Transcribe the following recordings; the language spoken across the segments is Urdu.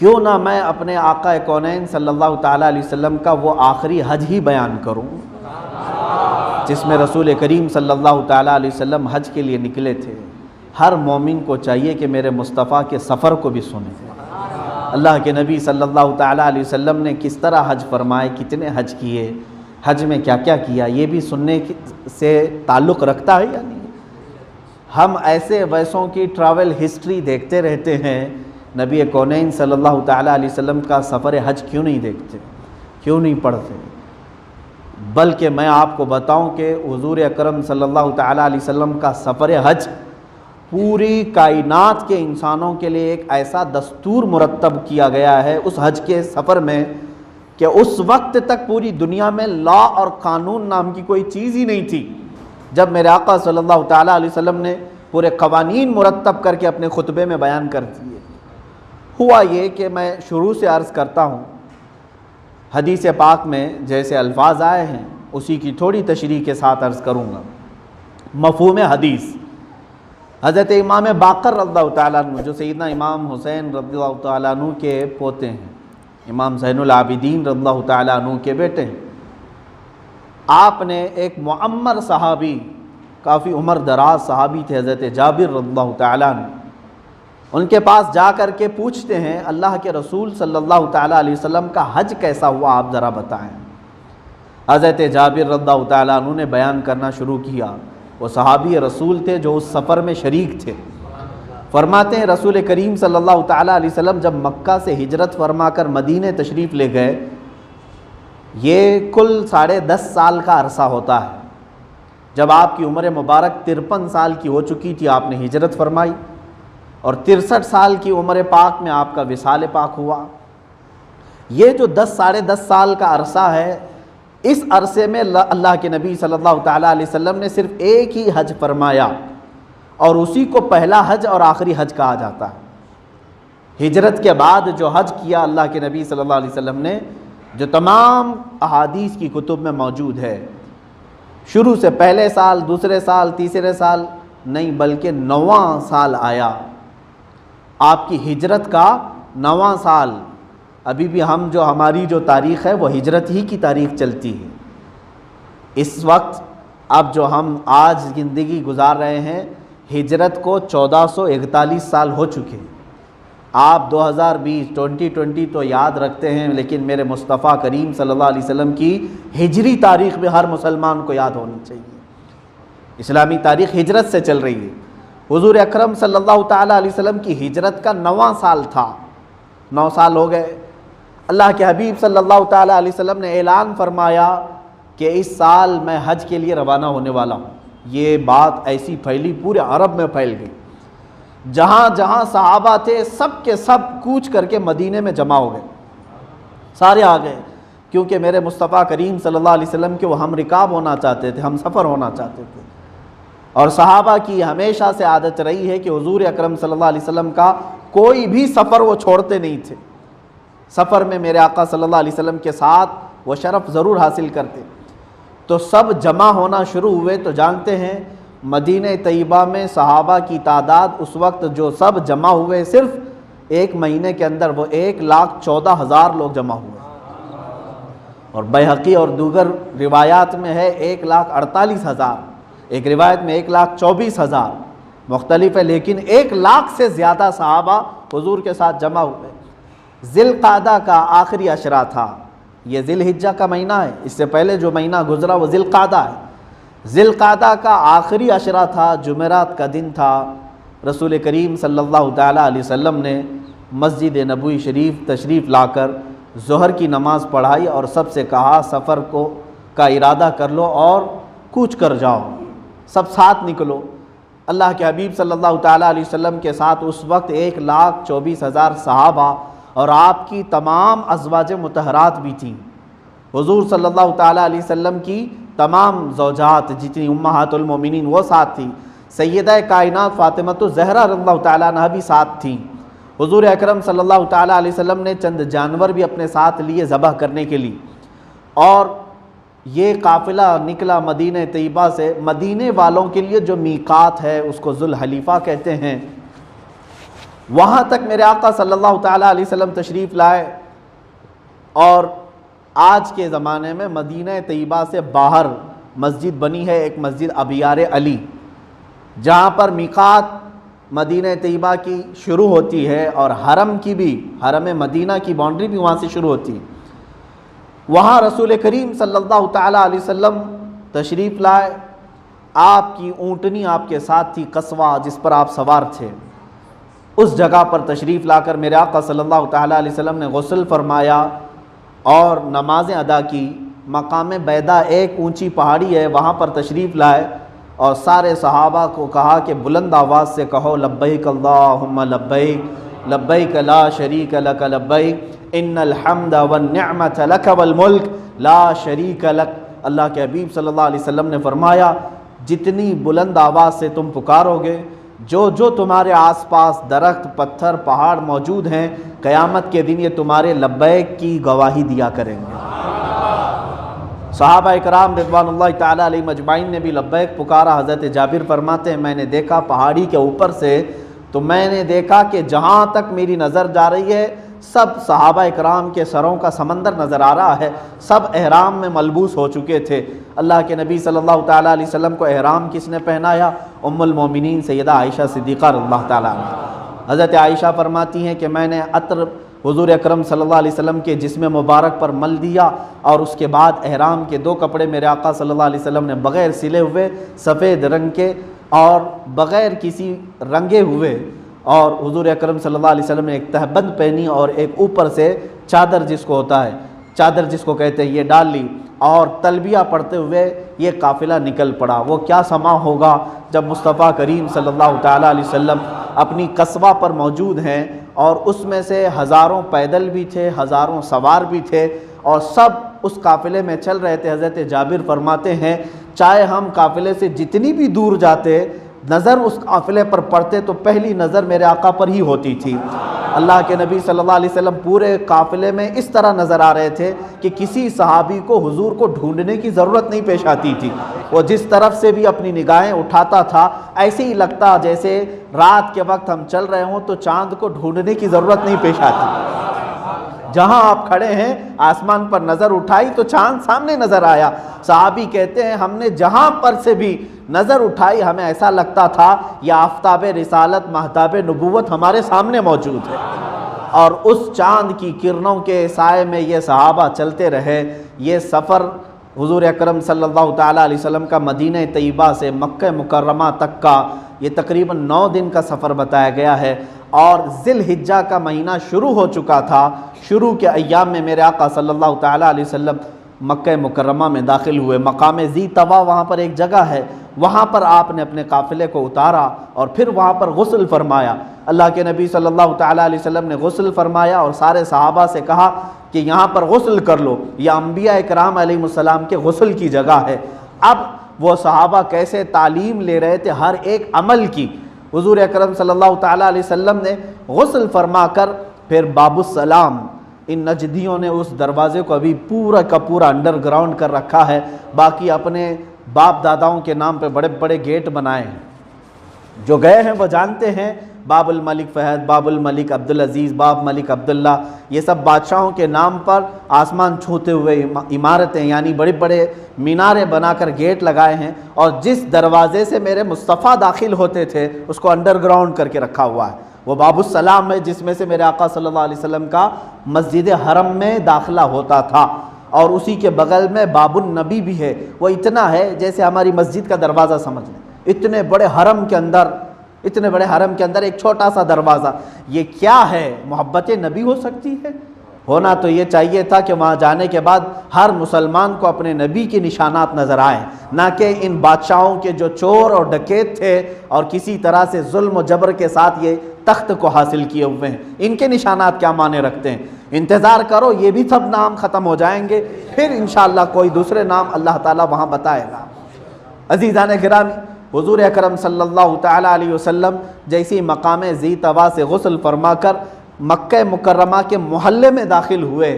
کیوں نہ میں اپنے آقا کونین صلی اللہ تعالیٰ علیہ وسلم کا وہ آخری حج ہی بیان کروں جس میں رسول کریم صلی اللہ تعالیٰ علیہ وسلم حج کے لیے نکلے تھے۔ ہر مومن کو چاہیے کہ میرے مصطفیٰ کے سفر کو بھی سنے، اللہ کے نبی صلی اللہ تعالیٰ علیہ وسلم نے کس طرح حج فرمائے، کتنے حج کیے، حج میں کیا کیا کیا، یہ بھی سننے سے تعلق رکھتا ہے یا نہیں؟ ہم ایسے ویسوں کی ٹریول ہسٹری دیکھتے رہتے ہیں، نبی کونین صلی اللہ تعالیٰ علیہ وسلم کا سفر حج کیوں نہیں دیکھتے، کیوں نہیں پڑھتے؟ بلکہ میں آپ کو بتاؤں کہ حضور اکرم صلی اللہ تعالیٰ علیہ وسلم کا سفر حج پوری کائنات کے انسانوں کے لیے ایک ایسا دستور مرتب کیا گیا ہے اس حج کے سفر میں کہ اس وقت تک پوری دنیا میں لا اور قانون نام کی کوئی چیز ہی نہیں تھی۔ جب میرے آقا صلی اللہ تعالیٰ علیہ وسلم نے پورے قوانین مرتب کر کے اپنے خطبے میں بیان کر دیے، ہوا یہ کہ میں شروع سے عرض کرتا ہوں، حدیث پاک میں جیسے الفاظ آئے ہیں اسی کی تھوڑی تشریح کے ساتھ عرض کروں گا۔ مفہوم حدیث، حضرت امام باقر رضی اللہ تعالیٰ عنہ جو سیدنا امام حسین رضی اللہ تعالیٰ عنہ کے پوتے ہیں، امام زین العابدین رضی اللہ تعالیٰ عنہ کے بیٹے ہیں، آپ نے ایک معمر صحابی، کافی عمر دراز صحابی تھے حضرت جابر رضی اللہ تعالیٰ عنہ، ان کے پاس جا کر کے پوچھتے ہیں اللہ کے رسول صلی اللہ تعالیٰ علیہ وسلم کا حج کیسا ہوا، آپ ذرا بتائیں۔ حضرت جابر رضی اللہ تعالیٰ عنہ نے بیان کرنا شروع کیا، وہ صحابی رسول تھے جو اس سفر میں شریک تھے۔ فرماتے ہیں رسول کریم صلی اللہ تعالیٰ علیہ وسلم جب مکہ سے ہجرت فرما کر مدینہ تشریف لے گئے، یہ کل 10.5 سال کا عرصہ ہوتا ہے۔ جب آپ کی عمر مبارک 53 سال کی ہو چکی تھی آپ نے ہجرت فرمائی، اور 63 سال کی عمر پاک میں آپ کا وصال پاک ہوا۔ یہ جو 10.5 سال کا عرصہ ہے، اس عرصے میں اللہ کے نبی صلی اللہ تعالیٰ علیہ وسلم نے صرف ایک ہی حج فرمایا، اور اسی کو پہلا حج اور آخری حج کہا جاتا ہے۔ ہجرت کے بعد جو حج کیا اللہ کے نبی صلی اللہ علیہ وسلم نے، جو تمام احادیث کی کتب میں موجود ہے، شروع سے پہلے سال، دوسرے سال، تیسرے سال نہیں، بلکہ 9واں سال آیا، آپ کی ہجرت کا 9واں سال۔ ابھی بھی ہماری جو تاریخ ہے وہ ہجرت ہی کی تاریخ چلتی ہے۔ اس وقت اب جو ہم آج زندگی گزار رہے ہیں، ہجرت کو 1441 سال ہو چکے۔ آپ 2020 تو یاد رکھتے ہیں، لیکن میرے مصطفیٰ کریم صلی اللہ علیہ وسلم کی ہجری تاریخ میں ہر مسلمان کو یاد ہونی چاہیے۔ اسلامی تاریخ ہجرت سے چل رہی ہے۔ حضور اکرم صلی اللہ تعالیٰ علیہ وسلم کی ہجرت کا 9واں سال تھا، 9 سال ہو گئے۔ اللہ کے حبیب صلی اللہ تعالیٰ علیہ وسلم نے اعلان فرمایا کہ اس سال میں حج کے لیے روانہ ہونے والا ہوں۔ یہ بات ایسی پھیلی، پورے عرب میں پھیل گئی، جہاں جہاں صحابہ تھے سب کے سب کوچ کر کے مدینے میں جمع ہو گئے، سارے آ گئے، کیونکہ میرے مصطفیٰ کریم صلی اللہ علیہ وسلم کے وہ ہم رکاب ہونا چاہتے تھے، ہم سفر ہونا چاہتے تھے۔ اور صحابہ کی ہمیشہ سے عادت رہی ہے کہ حضور اکرم صلی اللہ علیہ وسلم کا کوئی بھی سفر وہ چھوڑتے نہیں تھے۔ سفر میں میرے آقا صلی اللہ علیہ وسلم کے ساتھ وہ شرف ضرور حاصل کرتے۔ تو سب جمع ہونا شروع ہوئے، تو جانتے ہیں مدینہ طیبہ میں صحابہ کی تعداد اس وقت جو سب جمع ہوئے، صرف ایک مہینے کے اندر وہ 1,14,000 لوگ جمع ہوئے، اور بیہقی اور دیگر روایات میں ہے 1,48,000، ایک روایت میں 1,24,000، مختلف ہے، لیکن 1,00,000 سے زیادہ صحابہ حضور کے ساتھ جمع ہوئے۔ ذی القعدہ کا آخری عشرہ تھا، یہ ذی الحجہ کا مہینہ ہے، اس سے پہلے جو مہینہ گزرا وہ ذی القعدہ ہے۔ ذی القعدہ کا آخری عشرہ تھا، جمعرات کا دن تھا۔ رسول کریم صلی اللہ تعالیٰ علیہ وسلم نے مسجد نبوی شریف تشریف لا کر ظہر کی نماز پڑھائی، اور سب سے کہا سفر کا ارادہ کر لو اور کوچ کر جاؤ، سب ساتھ نکلو۔ اللہ کے حبیب صلی اللہ تعالیٰ علیہ وسلم کے ساتھ اس وقت 1,24,000 صحابہ اور آپ کی تمام ازواج مطہرات بھی تھیں۔ حضور صلی اللہ تعالیٰ علیہ وسلم کی تمام زوجات جتنی امہات المومنین وہ ساتھ تھیں، سیدہ کائنات فاطمہ الزہرا رضی اللہ تعالیٰ عنہا بھی ساتھ تھیں۔ حضور اکرم صلی اللہ تعالیٰ علیہ وسلم نے چند جانور بھی اپنے ساتھ لیے ذبح کرنے کے لیے، اور یہ قافلہ نکلا مدینہ طیبہ سے۔ مدینے والوں کے لیے جو میقات ہے اس کو ذوالحلیفہ کہتے ہیں۔ وہاں تک میرے آقا صلی اللہ تعالیٰ علیہ وسلم تشریف لائے، اور آج کے زمانے میں مدینہ طیبہ سے باہر مسجد بنی ہے، ایک مسجد ابیار علی، جہاں پر میقات مدینہ طیبہ کی شروع ہوتی ہے اور حرم کی بھی، حرم مدینہ کی باؤنڈری بھی وہاں سے شروع ہوتی ہے۔ وہاں رسول کریم صلی اللہ تعالیٰ علیہ وسلم تشریف لائے، آپ کی اونٹنی آپ کے ساتھ تھی، قصوہ جس پر آپ سوار تھے، اس جگہ پر تشریف لا کر میرے آقا صلی اللہ تعالیٰ علیہ وسلم نے غسل فرمایا اور نمازیں ادا کی۔ مقام بیدا ایک اونچی پہاڑی ہے، وہاں پر تشریف لائے اور سارے صحابہ کو کہا کہ بلند آواز سے کہو لبیک اللہم لبیک لبیک لا شریک لک لبیک ان الحمد والنعمت لک والملک لا شریک لک۔ اللہ کے حبیب صلی اللہ علیہ وسلم نے فرمایا جتنی بلند آواز سے تم پکارو گے، جو جو تمہارے آس پاس درخت پتھر پہاڑ موجود ہیں، قیامت کے دن یہ تمہارے لبیک کی گواہی دیا کریں گے۔ صحابہ اکرام رضوان اللہ تعالیٰ علیہ مجمعین نے بھی لبیک پکارا۔ حضرت جابر فرماتے ہیں میں نے دیکھا پہاڑی کے اوپر سے، تو میں نے دیکھا کہ جہاں تک میری نظر جا رہی ہے سب صحابہ اکرام کے سروں کا سمندر نظر آ رہا ہے، سب احرام میں ملبوس ہو چکے تھے۔ اللہ کے نبی صلی اللہ تعالیٰ علیہ وسلم کو احرام کس نے پہنایا؟ ام المومنین سیدہ عائشہ صدیقہ رضی اللہ تعالیٰ عنہا۔ حضرت عائشہ فرماتی ہیں کہ میں نے عطر حضور اکرم صلی اللہ علیہ وسلم کے جسم مبارک پر مل دیا، اور اس کے بعد احرام کے 2 کپڑے میرے آقا صلی اللہ علیہ وسلم نے بغیر سلے ہوئے سفید رنگ کے اور بغیر کسی رنگے ہوئے، اور حضور اکرم صلی اللہ علیہ وسلم نے ایک تہبند پہنی اور ایک اوپر سے چادر جس کو ہوتا ہے، چادر جس کو کہتے ہیں، یہ ڈال لی، اور تلبیہ پڑھتے ہوئے یہ قافلہ نکل پڑا۔ وہ کیا سما ہوگا جب مصطفیٰ کریم صلی اللہ تعالیٰ علیہ وسلم اپنی قصبہ پر موجود ہیں، اور اس میں سے ہزاروں پیدل بھی تھے، ہزاروں سوار بھی تھے، اور سب اس قافلے میں چل رہے تھے۔ حضرت جابر فرماتے ہیں چاہے ہم قافلے سے جتنی بھی دور جاتے، نظر اس قافلے پر پڑتے تو پہلی نظر میرے آقا پر ہی ہوتی تھی۔ اللہ کے نبی صلی اللہ علیہ وسلم پورے قافلے میں اس طرح نظر آ رہے تھے کہ کسی صحابی کو حضور کو ڈھونڈنے کی ضرورت نہیں پیش آتی تھی۔ وہ جس طرف سے بھی اپنی نگاہیں اٹھاتا تھا ایسے ہی لگتا جیسے رات کے وقت ہم چل رہے ہوں تو چاند کو ڈھونڈنے کی ضرورت نہیں پیش آتی۔ جہاں آپ کھڑے ہیں آسمان پر نظر اٹھائی تو چاند سامنے نظر آیا۔ صحابی کہتے ہیں ہم نے جہاں پر سے بھی نظر اٹھائی ہمیں ایسا لگتا تھا یہ آفتاب رسالت مہتاب نبوت ہمارے سامنے موجود ہے، اور اس چاند کی کرنوں کے سائے میں یہ صحابہ چلتے رہے۔ یہ سفر حضور اکرم صلی اللہ تعالیٰ علیہ وسلم کا مدینہ طیبہ سے مکہ مکرمہ تک کا یہ تقریباً 9 دن کا سفر بتایا گیا ہے، اور ذی الحجہ کا مہینہ شروع ہو چکا تھا۔ شروع کے ایام میں میرے آقا صلی اللہ تعالیٰ علیہ وسلم مکہ مکرمہ میں داخل ہوئے۔ مقام ذی طوا وہاں پر ایک جگہ ہے، وہاں پر آپ نے اپنے قافلے کو اتارا اور پھر وہاں پر غسل فرمایا۔ اللہ کے نبی صلی اللہ تعالیٰ علیہ وسلم نے غسل فرمایا اور سارے صحابہ سے کہا کہ یہاں پر غسل کر لو، یہ انبیاء اکرام علیہ السلام کے غسل کی جگہ ہے۔ اب وہ صحابہ کیسے تعلیم لے رہے تھے ہر ایک عمل کی۔ حضور اکرم صلی اللہ تعالیٰ علیہ وسلم نے غسل فرما کر پھر باب السلام، ان نجدیوں نے اس دروازے کو ابھی پورا کا پورا انڈر گراؤنڈ کر رکھا ہے، باقی اپنے باپ داداؤں کے نام پہ بڑے بڑے گیٹ بنائے ہیں۔ جو گئے ہیں وہ جانتے ہیں باب الملک فہد، باب الملک عبدالعزیز، باب ملک عبداللہ، یہ سب بادشاہوں کے نام پر آسمان چھوتے ہوئے عمارتیں یعنی بڑے بڑے میناریں بنا کر گیٹ لگائے ہیں، اور جس دروازے سے میرے مصطفیٰ داخل ہوتے تھے اس کو انڈر گراؤنڈ کر کے رکھا ہوا ہے۔ وہ باب السلام ہے جس میں سے میرے آقا صلی اللہ علیہ وسلم کا مسجد حرم میں داخلہ ہوتا تھا، اور اسی کے بغل میں باب النبی بھی ہے۔ وہ اتنا ہے جیسے ہماری مسجد کا دروازہ سمجھ لیں، اتنے بڑے حرم کے اندر ایک چھوٹا سا دروازہ۔ یہ کیا ہے؟ محبت نبی ہو سکتی ہے؟ ہونا تو یہ چاہیے تھا کہ وہاں جانے کے بعد ہر مسلمان کو اپنے نبی کے نشانات نظر آئیں، نہ کہ ان بادشاہوں کے جو چور اور ڈکیت تھے اور کسی طرح سے ظلم و جبر کے ساتھ یہ تخت کو حاصل کیے ہوئے ہیں، ان کے نشانات کیا معنی رکھتے ہیں؟ انتظار کرو، یہ بھی سب نام ختم ہو جائیں گے، پھر انشاءاللہ کوئی دوسرے نام اللہ تعالیٰ وہاں بتائے گا۔ عزیزان گرامی، حضور اکرم صلی اللہ تعالیٰ علیہ وسلم جیسی مقام ذی طوا سے غسل فرما کر مکہ مکرمہ کے محلے میں داخل ہوئے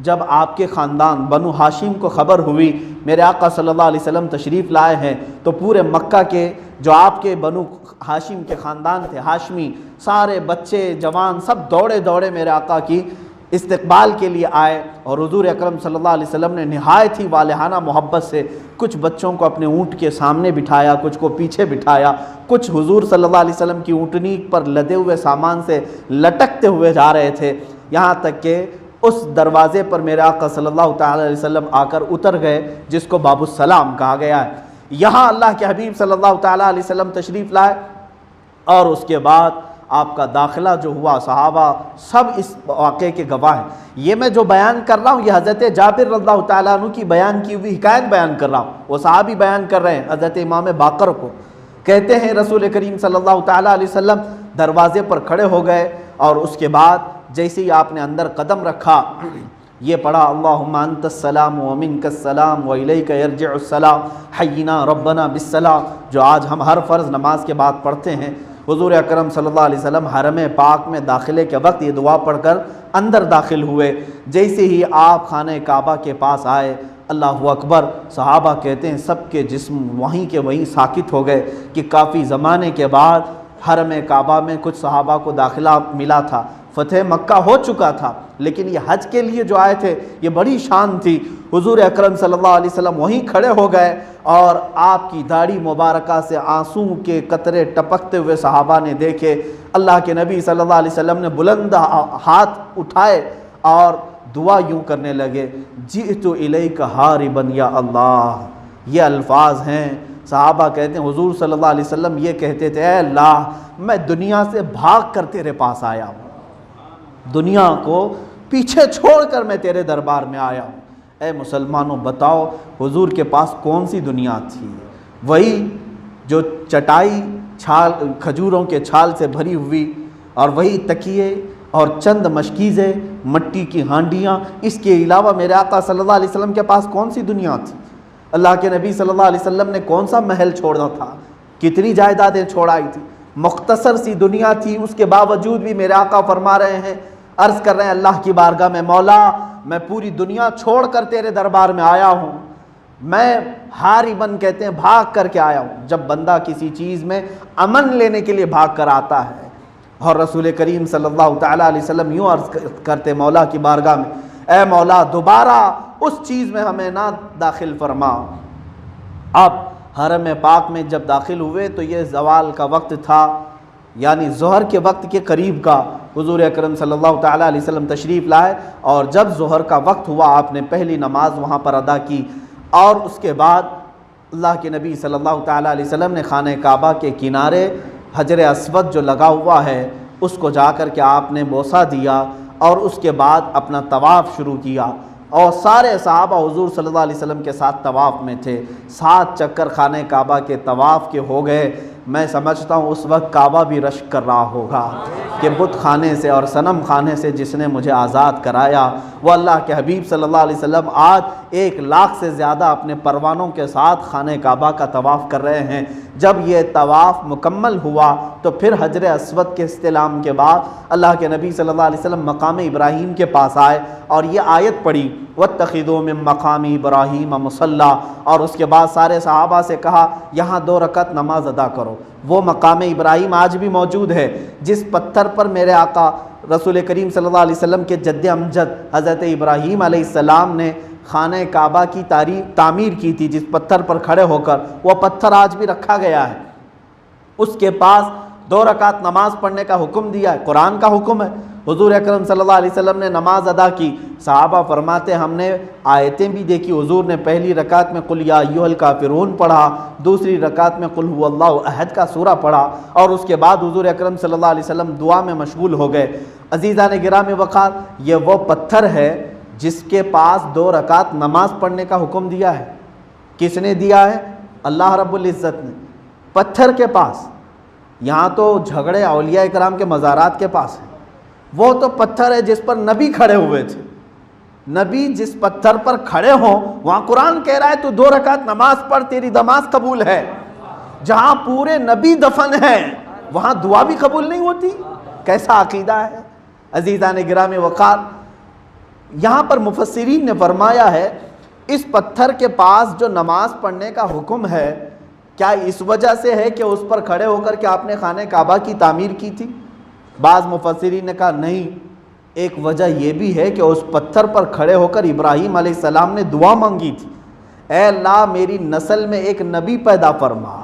جب آپ کے خاندان بنو ہاشم کو خبر ہوئی میرے آقا صلی اللہ علیہ وسلم تشریف لائے ہیں، تو پورے مکہ کے جو آپ کے بنو ہاشم کے خاندان تھے، ہاشمی، سارے بچے جوان سب دوڑے دوڑے میرے آقا کی استقبال کے لیے آئے، اور حضور اکرم صلی اللہ علیہ وسلم نے نہایت ہی والہانہ محبت سے کچھ بچوں کو اپنے اونٹ کے سامنے بٹھایا، کچھ کو پیچھے بٹھایا، کچھ حضور صلی اللہ علیہ وسلم کی اونٹنی پر لدے ہوئے سامان سے لٹکتے ہوئے جا رہے تھے، یہاں تک کہ اس دروازے پر میرے آقا صلی اللہ تعالی علیہ وسلم آ کر اتر گئے جس کو باب السلام کہا گیا ہے۔ یہاں اللہ کے حبیب صلی اللہ تعالی علیہ وسلم تشریف لائے، اور اس کے بعد آپ کا داخلہ جو ہوا، صحابہ سب اس واقعے کے گواہ ہیں۔ یہ میں جو بیان کر رہا ہوں یہ حضرت جابر رضی اللہ تعالیٰ عنہ کی بیان کی ہوئی حکایت بیان کر رہا ہوں، وہ صحابی بیان کر رہے ہیں حضرت امام باقر کو، کہتے ہیں رسول کریم صلی اللہ تعالیٰ علیہ وسلم دروازے پر کھڑے ہو گئے، اور اس کے بعد جیسے ہی آپ نے اندر قدم رکھا یہ پڑھا اللہم انت السلام ومنک السلام والیک یرجع السلام حینا ربنا بالسلام، جو آج ہم ہر فرض نماز کے بعد پڑھتے ہیں۔ حضور اکرم صلی اللہ علیہ وسلم حرم پاک میں داخلے کے وقت یہ دعا پڑھ کر اندر داخل ہوئے، جیسے ہی آپ خانہ کعبہ کے پاس آئے اللہ اکبر، صحابہ کہتے ہیں سب کے جسم وہیں کے وہیں ساکت ہو گئے کہ کافی زمانے کے بعد حرم کعبہ میں کچھ صحابہ کو داخلہ ملا تھا، فتح مکہ ہو چکا تھا، لیکن یہ حج کے لیے جو آئے تھے یہ بڑی شان تھی۔ حضور اکرم صلی اللہ علیہ وسلم وہیں کھڑے ہو گئے، اور آپ کی داڑھی مبارکہ سے آنسوں کے قطرے ٹپکتے ہوئے صحابہ نے دیکھے۔ اللہ کے نبی صلی اللہ علیہ وسلم نے بلند ہاتھ اٹھائے اور دعا یوں کرنے لگے، جئت الیک حاربا یا اللہ۔ یہ الفاظ ہیں، صحابہ کہتے ہیں حضور صلی اللہ علیہ وسلم یہ کہتے تھے، اے اللہ میں دنیا سے بھاگ کر تیرے پاس آیا ہوں، دنیا کو پیچھے چھوڑ کر میں تیرے دربار میں آیا ہوں۔ اے مسلمانوں بتاؤ حضور کے پاس کون سی دنیا تھی؟ وہی جو چٹائی چھال کھجوروں کے چھال سے بھری ہوئی، اور وہی تکیے اور چند مشکیزیں، مٹی کی ہانڈیاں، اس کے علاوہ میرے آقا صلی اللہ علیہ وسلم کے پاس کون سی دنیا تھی؟ اللہ کے نبی صلی اللہ علیہ وسلم نے کون سا محل چھوڑا تھا؟ کتنی جائیدادیں چھوڑائی تھی؟ مختصر سی دنیا تھی، اس کے باوجود بھی میرے آقا فرما رہے ہیں، عرض کر رہے ہیں اللہ کی بارگاہ میں، مولا میں پوری دنیا چھوڑ کر تیرے دربار میں آیا ہوں، میں حاربن کہتے ہیں بھاگ کر کے آیا ہوں۔ جب بندہ کسی چیز میں امن لینے کے لیے بھاگ کر آتا ہے، اور رسول کریم صلی اللہ تعالیٰ علیہ وسلم یوں عرض کرتے مولا کی بارگاہ میں، اے مولا دوبارہ اس چیز میں ہمیں نہ داخل فرما۔ اب حرم پاک میں جب داخل ہوئے تو یہ زوال کا وقت تھا، یعنی ظہر کے وقت کے قریب کا۔ حضور اکرم صلی اللہ تعالیٰ علیہ وسلم تشریف لائے، اور جب ظہر کا وقت ہوا آپ نے پہلی نماز وہاں پر ادا کی، اور اس کے بعد اللہ کے نبی صلی اللہ تعالیٰ علیہ وسلم نے خانہ کعبہ کے کنارے حجر اسود جو لگا ہوا ہے اس کو جا کر کے آپ نے بوسہ دیا، اور اس کے بعد اپنا طواف شروع کیا، اور سارے صحابہ حضور صلی اللہ علیہ وسلم کے ساتھ طواف میں تھے۔ 7 چکر خانہ کعبہ کے طواف کے ہو گئے۔ میں سمجھتا ہوں اس وقت کعبہ بھی رشک کر رہا ہوگا کہ بت خانے سے اور صنم خانے سے جس نے مجھے آزاد کرایا، وہ اللہ کے حبیب صلی اللہ علیہ وسلم آج 1 لاکھ سے زیادہ اپنے پروانوں کے ساتھ خانہ کعبہ کا طواف کر رہے ہیں۔ جب یہ طواف مکمل ہوا تو پھر حجر اسود کے استلام کے بعد اللہ کے نبی صلی اللہ علیہ وسلم مقام ابراہیم کے پاس آئے، اور یہ آیت پڑھی وَاتَّخِذُوا مِن مَّقَامِ إِبْرَاهِيمَ مُصَلًّى، اور اس کے بعد سارے صحابہ سے کہا یہاں 2 رکعت نماز ادا کرو۔ وہ مقام ابراہیم آج بھی موجود ہے جس پتھر پر میرے آقا رسول کریم صلی اللہ علیہ وسلم کے جد امجد حضرت ابراہیم علیہ السلام نے خانہ کعبہ کی تعمیر کی تھی، جس پتھر پر کھڑے ہو کر، وہ پتھر آج بھی رکھا گیا ہے۔ اس کے پاس 2 رکعت نماز پڑھنے کا حکم دیا ہے، قرآن کا حکم ہے۔ حضور اکرم صلی اللہ علیہ وسلم نے نماز ادا کی، صحابہ فرماتے ہم نے آیتیں بھی دیکھی، حضور نے پہلی رکعت میں قل یا ایھا الکافرون پڑھا، دوسری رکعت میں قل ھو اللہ احد کا سورہ پڑھا، اور اس کے بعد حضور اکرم صلی اللہ علیہ وسلم دعا میں مشغول ہو گئے۔ عزیزان گرامی وقار، یہ وہ پتھر ہے جس کے پاس 2 رکعت نماز پڑھنے کا حکم دیا ہے۔ کس نے دیا ہے؟ اللہ رب العزت نے۔ پتھر کے پاس، یہاں تو جھگڑے اولیاء کرام کے مزارات کے پاس ہیں، وہ تو پتھر ہے جس پر نبی کھڑے ہوئے تھے۔ نبی جس پتھر پر کھڑے ہوں وہاں قرآن کہہ رہا ہے تو 2 رکعت نماز پڑھ تیری نماز قبول ہے۔ جہاں پورے نبی دفن ہیں وہاں دعا بھی قبول نہیں ہوتی؟ کیسا عقیدہ ہے عزیزان گرامی وقار۔ یہاں پر مفسرین نے فرمایا ہے اس پتھر کے پاس جو نماز پڑھنے کا حکم ہے کیا اس وجہ سے ہے کہ اس پر کھڑے ہو کر کے آپ نے خانہ کعبہ کی تعمیر کی تھی؟ بعض مفسرین نے کہا نہیں، ایک وجہ یہ بھی ہے کہ اس پتھر پر کھڑے ہو کر ابراہیم علیہ السلام نے دعا مانگی تھی، اے اللہ میری نسل میں ایک نبی پیدا فرما،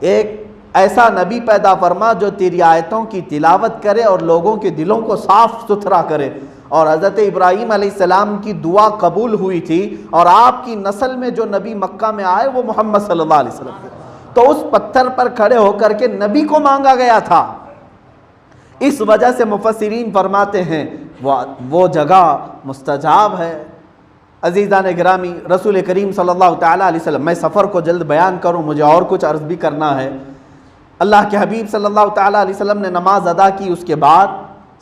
ایک ایسا نبی پیدا فرما جو تیری آیتوں کی تلاوت کرے اور لوگوں کے دلوں کو صاف ستھرا کرے۔ اور حضرت ابراہیم علیہ السلام کی دعا قبول ہوئی تھی، اور آپ کی نسل میں جو نبی مکہ میں آئے وہ محمد صلی اللہ علیہ وسلم تھے، تو اس پتھر پر کھڑے ہو کر کے نبی کو مانگا گیا تھا۔ اس وجہ سے مفسرین فرماتے ہیں وہ جگہ مستجاب ہے۔ عزیزان گرامی، رسول کریم صلی اللہ تعالیٰ علیہ وسلم، میں سفر کو جلد بیان کروں، مجھے اور کچھ عرض بھی کرنا ہے۔ اللہ کے حبیب صلی اللہ تعالیٰ علیہ وسلم نے نماز ادا کی، اس کے بعد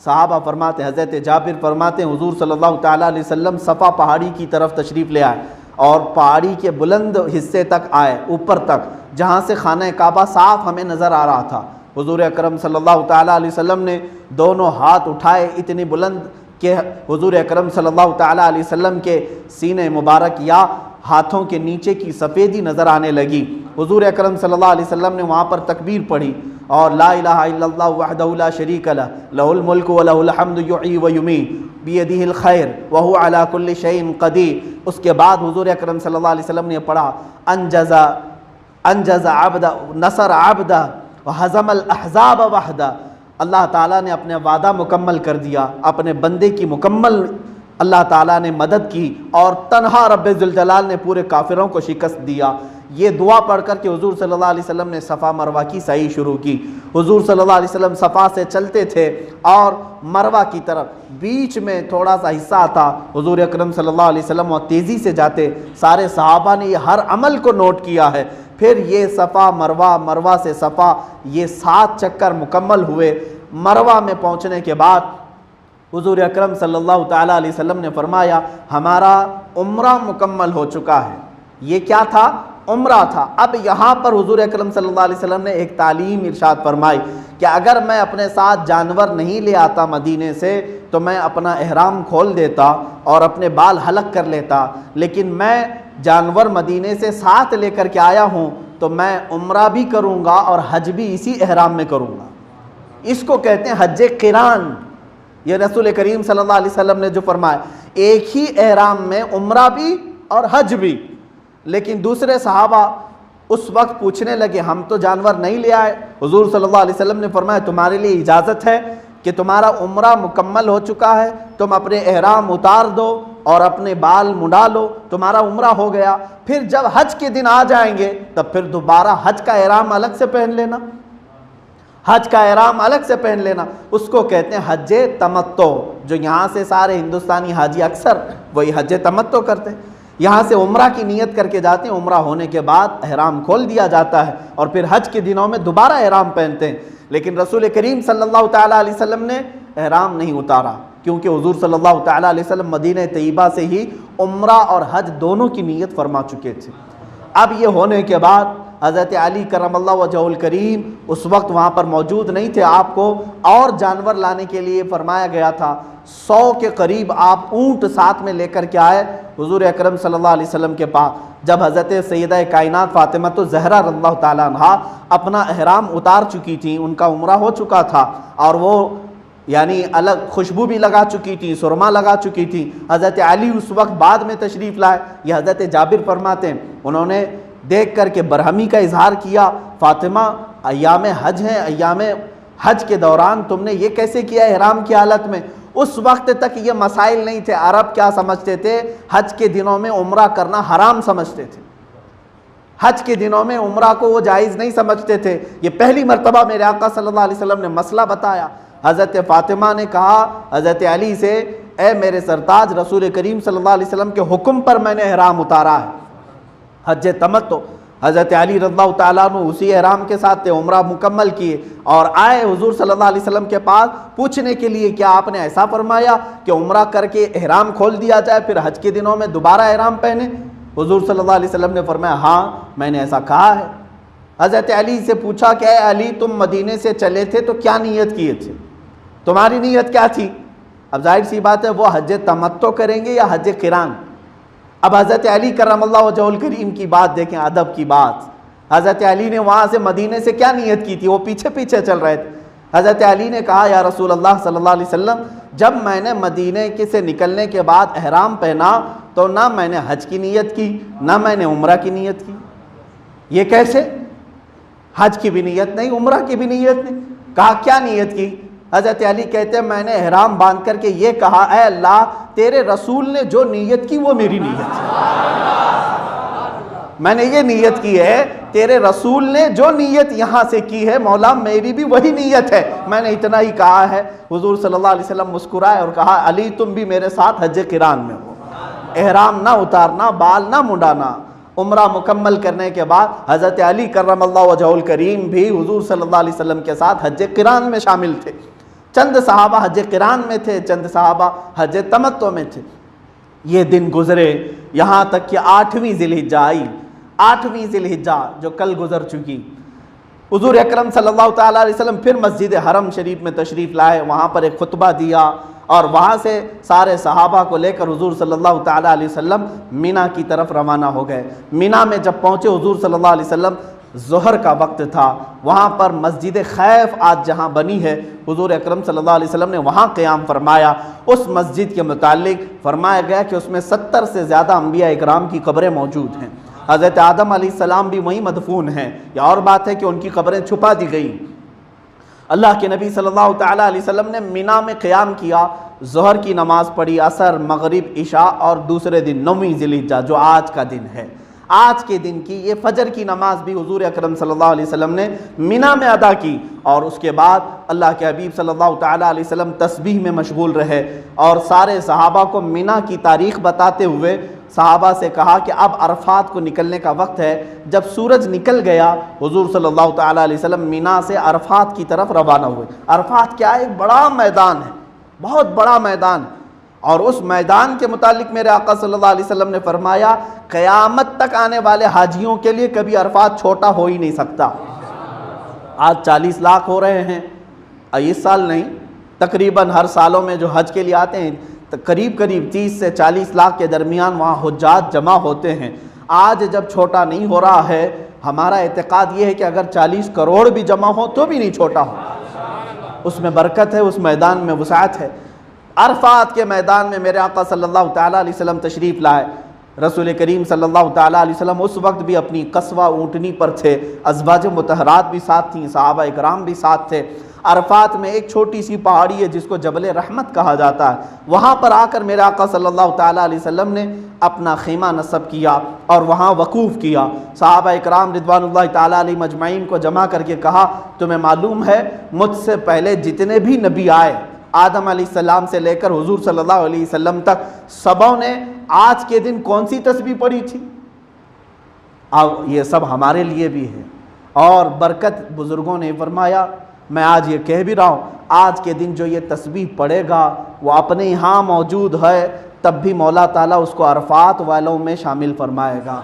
صحابہ فرماتے ہیں، حضرت جابر فرماتے ہیں حضور صلی اللہ تعالیٰ علیہ وسلم صفا پہاڑی کی طرف تشریف لے آئے اور پہاڑی کے بلند حصے تک آئے، اوپر تک، جہاں سے خانہ کعبہ صاف ہمیں نظر آ رہا تھا۔ حضور اکرم صلی اللہ تعالیٰ علیہ وسلم نے دونوں ہاتھ اٹھائے اتنی بلند کہ حضور اکرم صلی اللہ تعالیٰ علیہ وسلم کے سینے مبارک یا ہاتھوں کے نیچے کی سفیدی نظر آنے لگی۔ حضور اکرم صلی اللہ علیہ وسلم نے وہاں پر تکبیر پڑھی اور لا الہ الا اللہ وحدہ لا شریک لہ لہ الملک و لہ الحمد یحیی و یمیت بیدہ الخیر وہو علی کل شیء قدیر۔ اس کے بعد حضور اکرم صلی اللہ علیہ وسلم نے پڑھا انجز عبدہ نصر عبدہ وحزم الاحزاب وحدہ، اللہ تعالیٰ نے اپنے وعدہ مکمل کر دیا، اپنے بندے کی مکمل اللہ تعالیٰ نے مدد کی اور تنہا رب ذوالجلال نے پورے کافروں کو شکست دیا۔ یہ دعا پڑھ کر کے حضور صلی اللہ علیہ وسلم نے صفا مروہ کی سعی شروع کی۔ حضور صلی اللہ علیہ وسلم صفا سے چلتے تھے اور مروہ کی طرف بیچ میں تھوڑا سا حصہ تھا، حضور اکرم صلی اللہ علیہ وسلم وہ تیزی سے جاتے، سارے صحابہ نے یہ ہر عمل کو نوٹ کیا ہے۔ پھر یہ صفا مروہ، مروہ سے صفا، یہ 7 چکر مکمل ہوئے۔ مروہ میں پہنچنے کے بعد حضور اکرم صلی اللہ تعالیٰ علیہ وسلم نے فرمایا ہمارا عمرہ مکمل ہو چکا ہے۔ یہ کیا تھا؟ عمرہ تھا۔ اب یہاں پر حضور اکرم صلی اللہ علیہ وسلم نے ایک تعلیم ارشاد فرمائی کہ اگر میں اپنے ساتھ جانور نہیں لے آتا مدینے سے تو میں اپنا احرام کھول دیتا اور اپنے بال حلق کر لیتا، لیکن میں جانور مدینے سے ساتھ لے کر کے آیا ہوں تو میں عمرہ بھی کروں گا اور حج بھی اسی احرام میں کروں گا۔ اس کو کہتے ہیں حج قران۔ یہ رسول کریم صلی اللہ علیہ وسلم نے جو فرمایا، ایک ہی احرام میں عمرہ بھی اور حج بھی۔ لیکن دوسرے صحابہ اس وقت پوچھنے لگے ہم تو جانور نہیں لے آئے۔ حضور صلی اللہ علیہ وسلم نے فرمایا تمہارے لیے اجازت ہے کہ تمہارا عمرہ مکمل ہو چکا ہے، تم اپنے احرام اتار دو اور اپنے بال منڈا لو، تمہارا عمرہ ہو گیا۔ پھر جب حج کے دن آ جائیں گے تب پھر دوبارہ حج کا احرام الگ سے پہن لینا، حج کا احرام الگ سے پہن لینا۔ اس کو کہتے ہیں حج تمتع، جو یہاں سے سارے ہندوستانی حاجی اکثر وہی حج تمتع کرتے ہیں، یہاں سے عمرہ کی نیت کر کے جاتے ہیں، عمرہ ہونے کے بعد احرام کھول دیا جاتا ہے اور پھر حج کے دنوں میں دوبارہ احرام پہنتے ہیں۔ لیکن رسول کریم صلی اللہ تعالیٰ علیہ وسلم نے احرام نہیں اتارا، کیونکہ حضور صلی اللہ تعالیٰ علیہ وسلم مدینہ طیبہ سے ہی عمرہ اور حج دونوں کی نیت فرما چکے تھے۔ اب یہ ہونے کے بعد حضرت علی کرم اللہ وجہہ الکریم اس وقت وہاں پر موجود نہیں تھے، آپ کو اور جانور لانے کے لیے فرمایا گیا تھا۔ 100 کے قریب آپ اونٹ ساتھ میں لے کر کے آئے حضور اکرم صلی اللہ علیہ وسلم کے پاس۔ جب حضرت سیدہ کائنات فاطمہ الزہرا رضی اللہ تعالیٰ عنہا اپنا احرام اتار چکی تھیں، ان کا عمرہ ہو چکا تھا اور وہ یعنی الگ خوشبو بھی لگا چکی تھی، سرما لگا چکی تھی، حضرت علی اس وقت بعد میں تشریف لائے۔ یہ حضرت جابر فرماتے ہیں انہوں نے دیکھ کر کے برہمی کا اظہار کیا، فاطمہ ایام حج ہیں، ایام حج کے دوران تم نے یہ کیسے کیا احرام کی حالت میں؟ اس وقت تک یہ مسائل نہیں تھے۔ عرب کیا سمجھتے تھے؟ حج کے دنوں میں عمرہ کرنا حرام سمجھتے تھے، حج کے دنوں میں عمرہ کو وہ جائز نہیں سمجھتے تھے۔ یہ پہلی مرتبہ میرے آقا صلی اللہ علیہ وسلم نے مسئلہ بتایا۔ حضرت فاطمہ نے کہا حضرت علی سے، اے میرے سرتاج رسول کریم صلی اللہ علیہ وسلم کے حکم پر میں نے احرام اتارا ہے، حج تمتع۔ حضرت علی رضی اللہ تعالیٰ عنہ اسی احرام کے ساتھ تھے، عمرہ مکمل کیے اور آئے حضور صلی اللہ علیہ وسلم کے پاس پوچھنے کے لیے کیا آپ نے ایسا فرمایا کہ عمرہ کر کے احرام کھول دیا جائے پھر حج کے دنوں میں دوبارہ احرام پہنے؟ حضور صلی اللہ علیہ وسلم نے فرمایا ہاں میں نے ایسا کہا ہے۔ حضرت علی سے پوچھا کہ اے علی تم مدینے سے چلے تھے تو کیا نیت کیے تھے، تمہاری نیت کیا تھی؟ اب ظاہر سی بات ہے وہ حج تمتع کریں گے یا حج قران؟ اب حضرت علی کرم اللہ وجہہ الکریم کی بات دیکھیں، ادب کی بات. حضرت علی نے وہاں سے مدینے سے کیا نیت کی تھی؟ وہ پیچھے پیچھے چل رہے تھے. حضرت علی نے کہا یا رسول اللہ صلی اللہ علیہ وسلم، جب میں نے مدینے سے نکلنے کے بعد احرام پہنا تو نہ میں نے حج کی نیت کی نہ میں نے عمرہ کی نیت کی. یہ کیسے؟ حج کی بھی نیت نہیں، عمرہ کی بھی نیت نہیں. کہا کیا نیت کی؟ حضرت علی کہتے ہیں میں نے احرام باندھ کر کے یہ کہا، اے اللہ تیرے رسول نے جو نیت کی وہ میری نیت ہے. میں نے یہ نیت کی ہے، تیرے رسول نے جو نیت یہاں سے کی ہے مولا میری بھی وہی نیت ہے. میں نے اتنا ہی کہا ہے. حضور صلی اللہ علیہ وسلم مسکرائے اور کہا علی تم بھی میرے ساتھ حج قران میں ہو. احرام نہ اتارنا، بال نہ منڈانا. عمرہ مکمل کرنے کے بعد حضرت علی کرم اللہ وجہہ الکریم بھی حضور صلی اللہ علیہ وسلم کے ساتھ حج قران میں شامل تھے. چند صحابہ حج قران میں تھے، چند صحابہ حج تمتع میں تھے. یہ دن گزرے یہاں تک کہ 8ویں ذی الحجہ آئی. 8ویں ذی الحجہ جو کل گزر چکی، حضور اکرم صلی اللہ تعالیٰ علیہ وسلم پھر مسجد حرم شریف میں تشریف لائے. وہاں پر ایک خطبہ دیا اور وہاں سے سارے صحابہ کو لے کر حضور صلی اللہ تعالیٰ علیہ وسلم مینا کی طرف روانہ ہو گئے. مینا میں جب پہنچے حضور صلی اللہ علیہ وسلم ظہر کا وقت تھا. وہاں پر مسجد خیف آج جہاں بنی ہے، حضور اکرم صلی اللہ علیہ وسلم نے وہاں قیام فرمایا. اس مسجد کے متعلق فرمایا گیا کہ اس میں 70 سے زیادہ انبیاء اکرام کی قبریں موجود ہیں. حضرت آدم علیہ السلام بھی وہیں مدفون ہیں. یہ اور بات ہے کہ ان کی قبریں چھپا دی گئیں. اللہ کے نبی صلی اللہ تعالیٰ علیہ وسلم نے مینا میں قیام کیا، ظہر کی نماز پڑھی، عصر، مغرب، عشاء اور دوسرے دن 9ویں ذی الحجہ جو آج کا دن ہے، آج کے دن کی یہ فجر کی نماز بھی حضور اکرم صلی اللہ علیہ وسلم نے مینا میں ادا کی. اور اس کے بعد اللہ کے حبیب صلی اللہ تعالیٰ علیہ وسلم تسبیح میں مشغول رہے اور سارے صحابہ کو مینا کی تاریخ بتاتے ہوئے صحابہ سے کہا کہ اب عرفات کو نکلنے کا وقت ہے. جب سورج نکل گیا حضور صلی اللہ تعالیٰ علیہ وسلم مینا سے عرفات کی طرف روانہ ہوئے. عرفات کیا ہے؟ ایک بڑا میدان ہے، بہت بڑا میدان. اور اس میدان کے متعلق میرے آقا صلی اللہ علیہ وسلم نے فرمایا قیامت تک آنے والے حاجیوں کے لیے کبھی عرفات چھوٹا ہو ہی نہیں سکتا. آج 40 لاکھ ہو رہے ہیں، اس سال نہیں، تقریباً ہر سالوں میں جو حج کے لیے آتے ہیں قریب 30 سے 40 لاکھ کے درمیان وہاں حجاج جمع ہوتے ہیں. آج جب چھوٹا نہیں ہو رہا ہے، ہمارا اعتقاد یہ ہے کہ اگر 40 کروڑ بھی جمع ہو تو بھی نہیں چھوٹا ہو. اس میں برکت ہے، اس میدان میں وسعت ہے. عرفات کے میدان میں میرے آقا صلی اللہ تعالیٰ علیہ وسلم تشریف لائے. رسول کریم صلی اللہ تعالیٰ علیہ وسلم اس وقت بھی اپنی قصوہ اونٹنی پر تھے. ازواج مطہرات بھی ساتھ تھیں، صحابہ اکرام بھی ساتھ تھے. عرفات میں ایک چھوٹی سی پہاڑی ہے جس کو جبل رحمت کہا جاتا ہے. وہاں پر آ کر میرے آقا صلی اللہ تعالیٰ علیہ وسلم نے اپنا خیمہ نصب کیا اور وہاں وقوف کیا. صحابہ اکرام رضوان اللہ تعالیٰ علیہ مجمعین کو جمع کر کے کہا تمہیں معلوم ہے مجھ سے پہلے جتنے بھی نبی آئے آدم علیہ السلام سے لے کر حضور صلی اللہ علیہ وسلم تک سبوں نے آج کے دن کون سی تسبیح پڑھی تھی؟ اب یہ سب ہمارے لیے بھی ہے. اور برکت بزرگوں نے فرمایا میں آج یہ کہہ بھی رہا ہوں آج کے دن جو یہ تسبیح پڑھے گا وہ اپنے یہاں موجود ہے تب بھی مولا تعالیٰ اس کو عرفات والوں میں شامل فرمائے گا،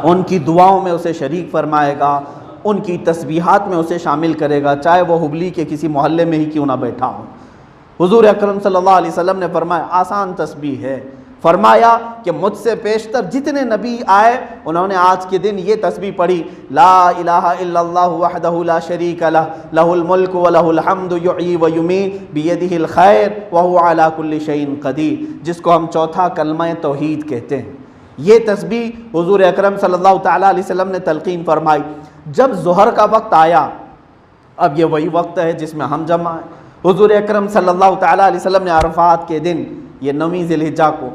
ان کی دعاؤں میں اسے شریک فرمائے گا، ان کی تسبیحات میں اسے شامل کرے گا، چاہے وہ حبلی کے کسی محلے میں ہی کیوں نہ بیٹھا ہو. حضور اکرم صلی اللہ علیہ وسلم نے فرمایا آسان تسبیح ہے. فرمایا کہ مجھ سے پیشتر جتنے نبی آئے انہوں نے آج کے دن یہ تسبیح پڑھی لا الہ الا اللہ وحدہ لا شریک لہ لہ الملک ولہ الحمد یحیی ویمیت بیدہ الخیر وہو علی کل شیء قدیر، جس کو ہم چوتھا کلمہ توحید کہتے ہیں. یہ تسبیح حضور اکرم صلی اللہ تعالیٰ علیہ وسلم نے تلقین فرمائی. جب ظہر کا وقت آیا، اب یہ وہی وقت ہے جس میں ہم جمع ہیں. حضور اکرم صلی اللہ تعالیٰ علیہ وسلم نے عرفات کے دن یہ 9ویں ذی الحجہ کو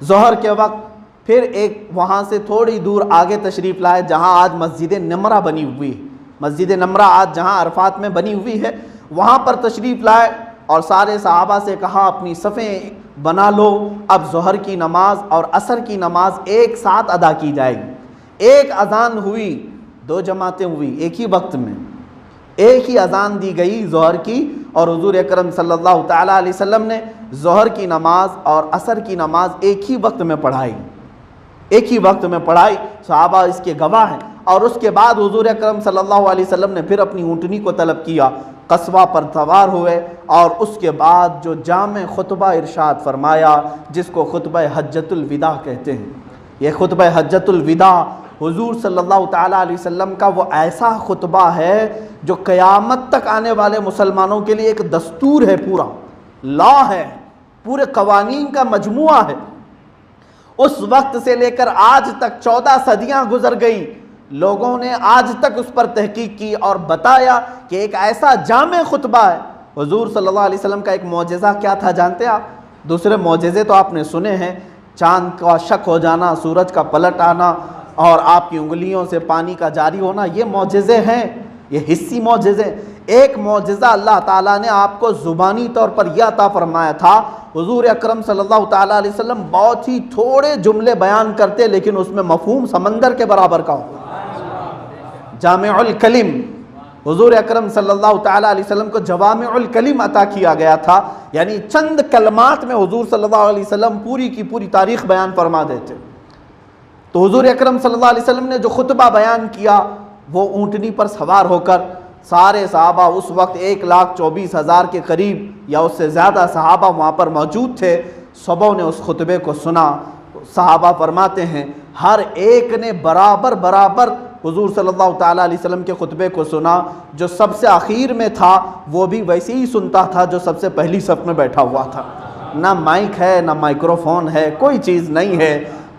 ظہر کے وقت پھر ایک وہاں سے تھوڑی دور آگے تشریف لائے جہاں آج مسجد نمرہ بنی ہوئی ہے. مسجد نمرہ آج جہاں عرفات میں بنی ہوئی ہے وہاں پر تشریف لائے اور سارے صحابہ سے کہا اپنی صفیں بنا لو، اب ظہر کی نماز اور عصر کی نماز ایک ساتھ ادا کی جائے گی. ایک اذان ہوئی، 2 جماعتیں ہوئی ایک ہی وقت میں، ایک ہی اذان دی گئی ظہر کی اور حضور اکرم صلی اللہ تعالیٰ علیہ وسلم نے ظہر کی نماز اور عصر کی نماز ایک ہی وقت میں پڑھائی، ایک ہی وقت میں پڑھائی. صحابہ اس کے گواہ ہیں. اور اس کے بعد حضور اکرم صلی اللہ علیہ وسلم نے پھر اپنی اونٹنی کو طلب کیا قصبہ پر سوار ہوئے اور اس کے بعد جو جامع خطبہ ارشاد فرمایا جس کو خطبہ حجۃ الوداع کہتے ہیں. یہ خطبہ حجۃ الوداع حضور صلی اللہ تعالیٰ علیہ وسلم کا وہ ایسا خطبہ ہے جو قیامت تک آنے والے مسلمانوں کے لیے ایک دستور ہے، پورا لا ہے، پورے قوانین کا مجموعہ ہے. اس وقت سے لے کر آج تک 14 صدیاں گزر گئی، لوگوں نے آج تک اس پر تحقیق کی اور بتایا کہ ایک ایسا جامع خطبہ ہے. حضور صلی اللہ علیہ وسلم کا ایک معجزہ کیا تھا جانتے آپ؟ دوسرے معجزے تو آپ نے سنے ہیں، چاند کا شق ہو جانا، سورج کا پلٹ آنا اور آپ کی انگلیوں سے پانی کا جاری ہونا، یہ معجزے ہیں، یہ حسی معجزے. ایک معجزہ اللہ تعالیٰ نے آپ کو زبانی طور پر یہ عطا فرمایا تھا. حضور اکرم صلی اللہ تعالیٰ علیہ وسلم بہت ہی تھوڑے جملے بیان کرتے لیکن اس میں مفہوم سمندر کے برابر کا ہو. جامع الکلم، حضور اکرم صلی اللہ تعالیٰ علیہ وسلم کو جوامع الکلم عطا کیا گیا تھا، یعنی چند کلمات میں حضور صلی اللہ علیہ وسلم پوری کی پوری تاریخ بیان فرما دیتے. تو حضور اکرم صلی اللہ علیہ وسلم نے جو خطبہ بیان کیا وہ اونٹنی پر سوار ہو کر، سارے صحابہ اس وقت 1,24,000 کے قریب یا اس سے زیادہ صحابہ وہاں پر موجود تھے، سبوں نے اس خطبے کو سنا. صحابہ فرماتے ہیں ہر ایک نے برابر حضور صلی اللہ تعالیٰ علیہ وسلم کے خطبے کو سنا. جو سب سے آخر میں تھا وہ بھی ویسے ہی سنتا تھا جو سب سے پہلی صف میں بیٹھا ہوا تھا. نہ مائک ہے، نہ مائکروفون ہے، کوئی چیز نہیں ہے.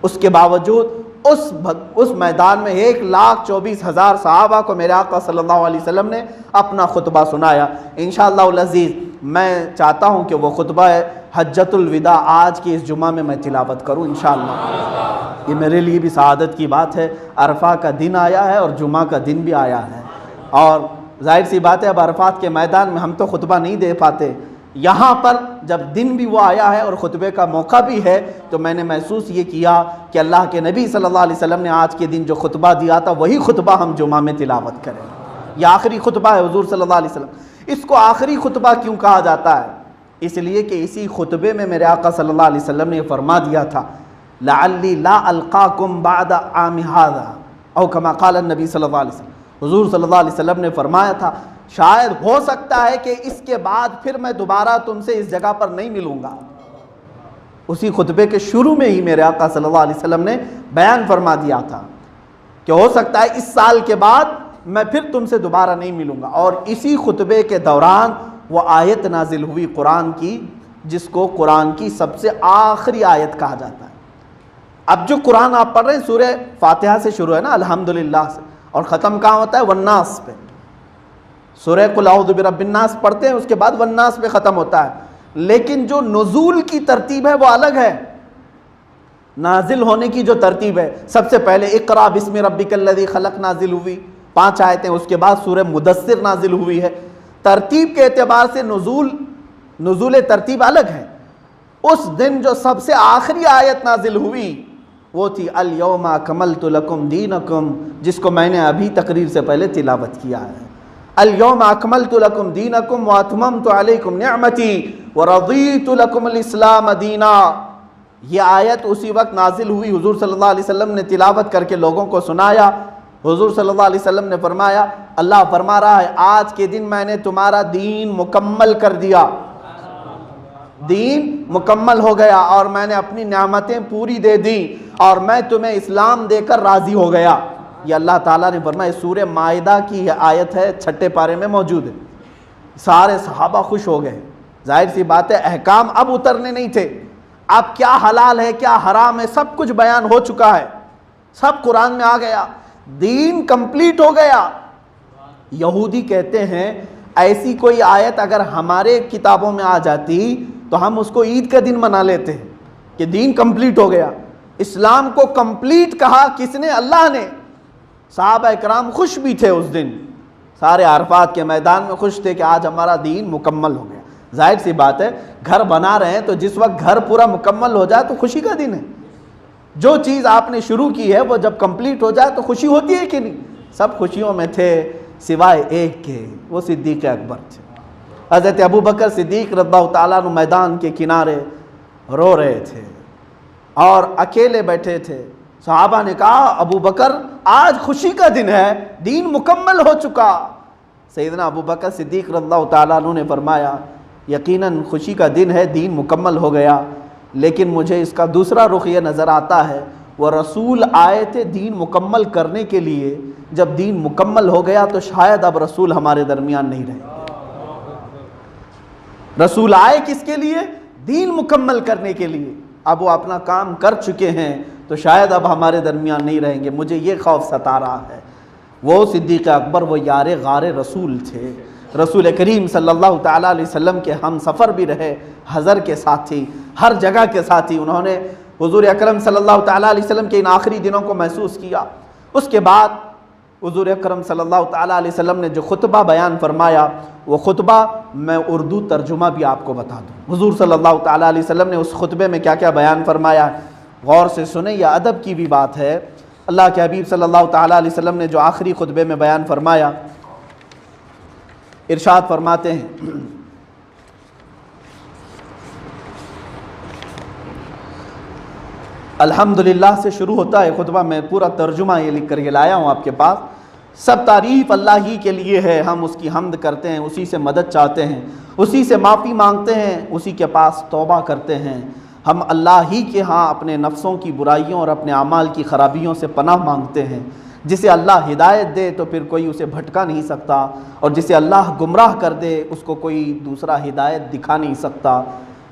اس کے باوجود اس میدان میں 1,24,000 صحابہ کو میرے آقا صلی اللہ علیہ وسلم نے اپنا خطبہ سنایا. انشاءاللہ العزیز میں چاہتا ہوں کہ وہ خطبہ حجۃ الوداع آج کی اس جمعہ میں تلاوت کروں انشاءاللہ. یہ میرے لیے بھی سعادت کی بات ہے. عرفہ کا دن آیا ہے اور جمعہ کا دن بھی آیا ہے، اور ظاہر سی بات ہے اب عرفات کے میدان میں ہم تو خطبہ نہیں دے پاتے، یہاں پر جب دن بھی وہ آیا ہے اور خطبے کا موقع بھی ہے تو میں نے محسوس یہ کیا کہ اللہ کے نبی صلی اللہ علیہ وسلم نے آج کے دن جو خطبہ دیا تھا وہی خطبہ ہم جمعہ میں تلاوت کریں. یہ آخری خطبہ ہے حضور صلی اللہ علیہ وسلم. اس کو آخری خطبہ کیوں کہا جاتا ہے؟ اس لیے کہ اسی خطبے میں میرے آقا صلی اللہ علیہ وسلم نے یہ فرما دیا تھا لعلی لا القاکم بعد عام ھذا او کما قال النبی صلی اللہ علیہ وسلم. حضور صلی اللہ علیہ وسلم نے فرمایا تھا شاید ہو سکتا ہے کہ اس کے بعد پھر میں دوبارہ تم سے اس جگہ پر نہیں ملوں گا. اسی خطبے کے شروع میں ہی میرے آقا صلی اللہ علیہ وسلم نے بیان فرما دیا تھا کہ ہو سکتا ہے اس سال کے بعد میں پھر تم سے دوبارہ نہیں ملوں گا. اور اسی خطبے کے دوران وہ آیت نازل ہوئی قرآن کی جس کو قرآن کی سب سے آخری آیت کہا جاتا ہے. اب جو قرآن آپ پڑھ رہے ہیں سورہ فاتحہ سے شروع ہے نا، الحمدللہ سے، اور ختم کہاں ہوتا ہے؟ والناس پہ. سورہ قل اعوذ برب الناس پڑھتے ہیں، اس کے بعد والناس پہ ختم ہوتا ہے. لیکن جو نزول کی ترتیب ہے وہ الگ ہے. نازل ہونے کی جو ترتیب ہے، سب سے پہلے اقرا بسم ربک الذی خلق نازل ہوئی، 5 آیتیں. اس کے بعد سورہ مدثر نازل ہوئی ہے. ترتیب کے اعتبار سے نزول ترتیب الگ ہے. اس دن جو سب سے آخری آیت نازل ہوئی وہ تھی الیوم اکملت لکم دینکم، جس کو میں نے ابھی تقریر سے پہلے تلاوت کیا ہے. الیوم اکملت لکم دینکم واتممت علیکم نعمتی ورضیت لکم الاسلام دینا. یہ آیت اسی وقت نازل ہوئی، حضور صلی اللہ علیہ وسلم نے تلاوت کر کے لوگوں کو سنایا. حضور صلی اللہ علیہ وسلم نے فرمایا، اللہ فرما رہا ہے آج کے دن میں نے تمہارا دین مکمل کر دیا، دین مکمل ہو گیا اور میں نے اپنی نعمتیں پوری دے دی اور میں تمہیں اسلام دے کر راضی ہو گیا. یہ اللہ تعالیٰ نے فرمایا. سورہ مائدہ کی یہ آیت ہے، 6 پارے میں موجود ہے. سارے صحابہ خوش ہو گئے. ظاہر سی بات ہے احکام اب اترنے نہیں تھے، اب کیا حلال ہے کیا حرام ہے سب کچھ بیان ہو چکا ہے، سب قرآن میں آ گیا، دین کمپلیٹ ہو گیا. یہودی کہتے ہیں ایسی کوئی آیت اگر ہمارے کتابوں میں آ جاتی تو ہم اس کو عید کا دن منا لیتے ہیں کہ دین کمپلیٹ ہو گیا. اسلام کو کمپلیٹ کہا کس نے؟ اللہ نے. صحابہ اکرام خوش بھی تھے اس دن، سارے عرفات کے میدان میں خوش تھے کہ آج ہمارا دین مکمل ہو گیا. ظاہر سی بات ہے گھر بنا رہے ہیں تو جس وقت گھر پورا مکمل ہو جائے تو خوشی کا دن ہے. جو چیز آپ نے شروع کی ہے وہ جب کمپلیٹ ہو جائے تو خوشی ہوتی ہے کہ نہیں؟ سب خوشیوں میں تھے سوائے ایک کے، وہ صدیق اکبر تھے. حضرت ابو بکر صدیق رضی اللہ تعالیٰ عنہ میدان کے کنارے رو رہے تھے اور اکیلے بیٹھے تھے. صحابہ نے کہا ابو بکر آج خوشی کا دن ہے، دین مکمل ہو چکا. سیدنا ابو بکر صدیق رضی اللہ تعالیٰ عنہ نے فرمایا یقیناً خوشی کا دن ہے، دین مکمل ہو گیا، لیکن مجھے اس کا دوسرا رخ یہ نظر آتا ہے وہ رسول آئے تھے دین مکمل کرنے کے لیے، جب دین مکمل ہو گیا تو شاید اب رسول ہمارے درمیان نہیں رہیں گے۔ رسول آئے کس کے لیے؟ دین مکمل کرنے کے لیے، اب وہ اپنا کام کر چکے ہیں تو شاید اب ہمارے درمیان نہیں رہیں گے، مجھے یہ خوف ستا رہا ہے۔ وہ صدیق اکبر وہ یار غار رسول تھے، رسول کریم صلی اللہ تعالیٰ علیہ وسلم کے ہم سفر بھی رہے، حضر کے ساتھی، ہر جگہ کے ساتھی۔ انہوں نے حضور اکرم صلی اللہ تعالیٰ علیہ وسلم کے ان آخری دنوں کو محسوس کیا۔ اس کے بعد حضور اکرم صلی اللہ تعالیٰ علیہ وسلم نے جو خطبہ بیان فرمایا، وہ خطبہ میں اردو ترجمہ بھی آپ کو بتا دوں۔ حضور صلی اللہ تعالیٰ علیہ وسلم نے اس خطبے میں کیا کیا بیان فرمایا، غور سے سنیں، یہ ادب کی بھی بات ہے۔ اللہ کے حبیب صلی اللہ تعالیٰ علیہ وسلم نے جو آخری خطبے میں بیان فرمایا، ارشاد فرماتے ہیں الحمدللہ سے شروع ہوتا ہے خطبہ، میں پورا ترجمہ یہ لکھ کر کے لایا ہوں آپ کے پاس۔ سب تعریف اللہ ہی کے لیے ہے، ہم اس کی حمد کرتے ہیں، اسی سے مدد چاہتے ہیں، اسی سے معافی مانگتے ہیں، اسی کے پاس توبہ کرتے ہیں۔ ہم اللہ ہی کے ہاں اپنے نفسوں کی برائیوں اور اپنے اعمال کی خرابیوں سے پناہ مانگتے ہیں۔ جسے اللہ ہدایت دے تو پھر کوئی اسے بھٹکا نہیں سکتا، اور جسے اللہ گمراہ کر دے اس کو کوئی دوسرا ہدایت دکھا نہیں سکتا۔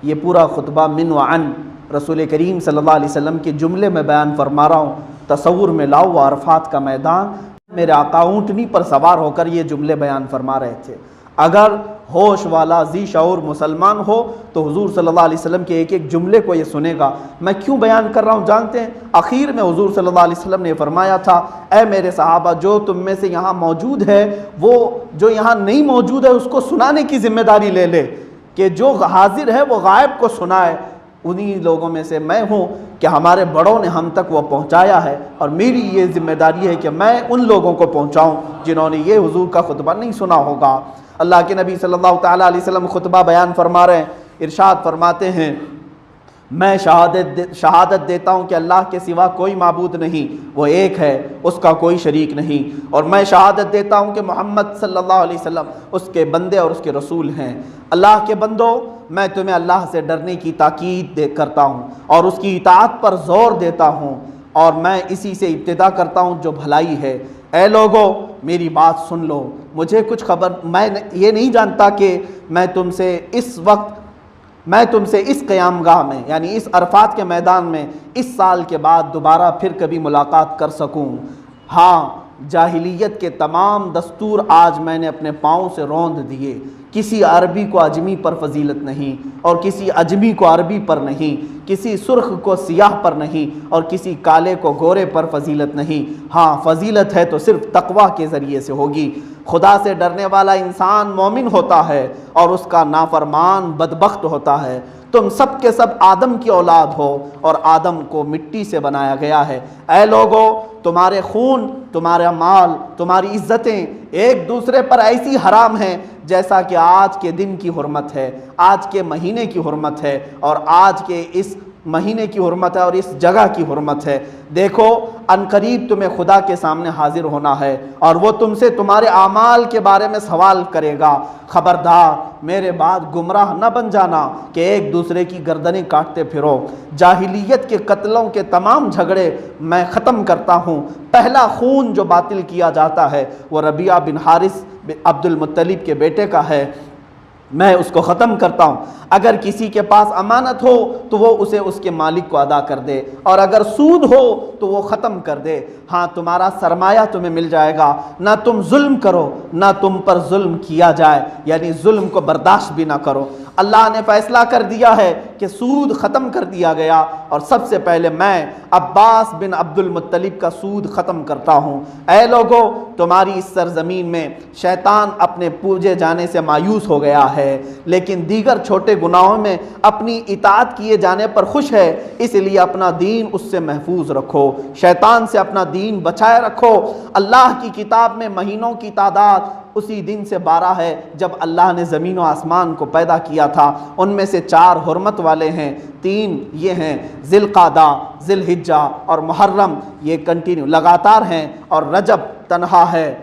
یہ پورا خطبہ من و عن رسول کریم صلی اللہ علیہ وسلم کے جملے میں بیان فرما رہا ہوں۔ تصور میں لاؤ وہ عرفات کا میدان، میرے آقا اونٹنی پر سوار ہو کر یہ جملے بیان فرما رہے تھے۔ اگر ہوش والا ذی شعور مسلمان ہو تو حضور صلی اللہ علیہ وسلم کے ایک ایک جملے کو یہ سنے گا۔ میں کیوں بیان کر رہا ہوں جانتے ہیں؟ آخر میں حضور صلی اللہ علیہ وسلم نے فرمایا تھا، اے میرے صحابہ، جو تم میں سے یہاں موجود ہے وہ جو یہاں نہیں موجود ہے اس کو سنانے کی ذمہ داری لے لے، کہ جو حاضر ہے وہ غائب کو سنائے۔ انہی لوگوں میں سے میں ہوں کہ ہمارے بڑوں نے ہم تک وہ پہنچایا ہے، اور میری یہ ذمہ داری ہے کہ میں ان لوگوں کو پہنچاؤں جنہوں نے یہ حضور کا خطبہ نہیں سنا ہوگا۔ اللہ کے نبی صلی اللہ تعالیٰ علیہ وسلم خطبہ بیان فرما رہے ہیں، ارشاد فرماتے ہیں، میں شہادت دیتا ہوں کہ اللہ کے سوا کوئی معبود نہیں، وہ ایک ہے، اس کا کوئی شریک نہیں، اور میں شہادت دیتا ہوں کہ محمد صلی اللہ علیہ وسلم اس کے بندے اور اس کے رسول ہیں۔ اللہ کے بندو، میں تمہیں اللہ سے ڈرنے کی تاکید کرتا ہوں اور اس کی اطاعت پر زور دیتا ہوں، اور میں اسی سے ابتدا کرتا ہوں جو بھلائی ہے۔ اے لوگو، میری بات سن لو، مجھے کچھ خبر، میں یہ نہیں جانتا کہ میں تم سے اس قیام گاہ میں، یعنی اس عرفات کے میدان میں اس سال کے بعد دوبارہ پھر کبھی ملاقات کر سکوں۔ ہاں، جاہلیت کے تمام دستور آج میں نے اپنے پاؤں سے روند دیے۔ کسی عربی کو اجمی پر فضیلت نہیں، اور کسی اجمی کو عربی پر نہیں، کسی سرخ کو سیاہ پر نہیں، اور کسی کالے کو گورے پر فضیلت نہیں۔ ہاں، فضیلت ہے تو صرف تقویٰ کے ذریعے سے ہوگی۔ خدا سے ڈرنے والا انسان مومن ہوتا ہے اور اس کا نافرمان بدبخت ہوتا ہے۔ تم سب کے سب آدم کی اولاد ہو، اور آدم کو مٹی سے بنایا گیا ہے۔ اے لوگو، تمہارے خون، تمہارا مال، تمہاری عزتیں ایک دوسرے پر ایسی حرام ہیں جیسا کہ آج کے دن کی حرمت ہے، آج کے مہینے کی حرمت ہے، اور آج کے اس مہینے کی حرمت ہے، اور اس جگہ کی حرمت ہے۔ دیکھو، عنقریب تمہیں خدا کے سامنے حاضر ہونا ہے، اور وہ تم سے تمہارے اعمال کے بارے میں سوال کرے گا۔ خبردار، میرے بعد گمراہ نہ بن جانا کہ ایک دوسرے کی گردنیں کاٹتے پھرو۔ جاہلیت کے قتلوں کے تمام جھگڑے میں ختم کرتا ہوں۔ پہلا خون جو باطل کیا جاتا ہے وہ ربیعہ بن حارث عبد المطلب کے بیٹے کا ہے، میں اس کو ختم کرتا ہوں۔ اگر کسی کے پاس امانت ہو تو وہ اسے اس کے مالک کو ادا کر دے، اور اگر سود ہو تو وہ ختم کر دے۔ ہاں، تمہارا سرمایہ تمہیں مل جائے گا، نہ تم ظلم کرو نہ تم پر ظلم کیا جائے، یعنی ظلم کو برداشت بھی نہ کرو۔ اللہ نے فیصلہ کر دیا ہے کہ سود ختم کر دیا گیا، اور سب سے پہلے میں عباس بن عبد المطلب کا سود ختم کرتا ہوں۔ اے لوگو، تمہاری اس سرزمین میں شیطان اپنے پوجے جانے سے مایوس ہو گیا ہے، لیکن دیگر چھوٹے گناہوں میں اپنی اطاعت کیے جانے پر خوش ہے، اس لیے اپنا دین اس سے محفوظ رکھو، شیطان سے اپنا دین بچائے رکھو۔ اللہ کی کتاب میں مہینوں کی تعداد اسی دن سے 12 ہے جب اللہ نے زمین و آسمان کو پیدا کیا تھا۔ ان میں سے 4 حرمت والے ہیں، 3 یہ ہیں ذی القعدہ، ذی الحجہ اور محرم، یہ کنٹینیو لگاتار ہیں، اور رجب تنہا ہے۔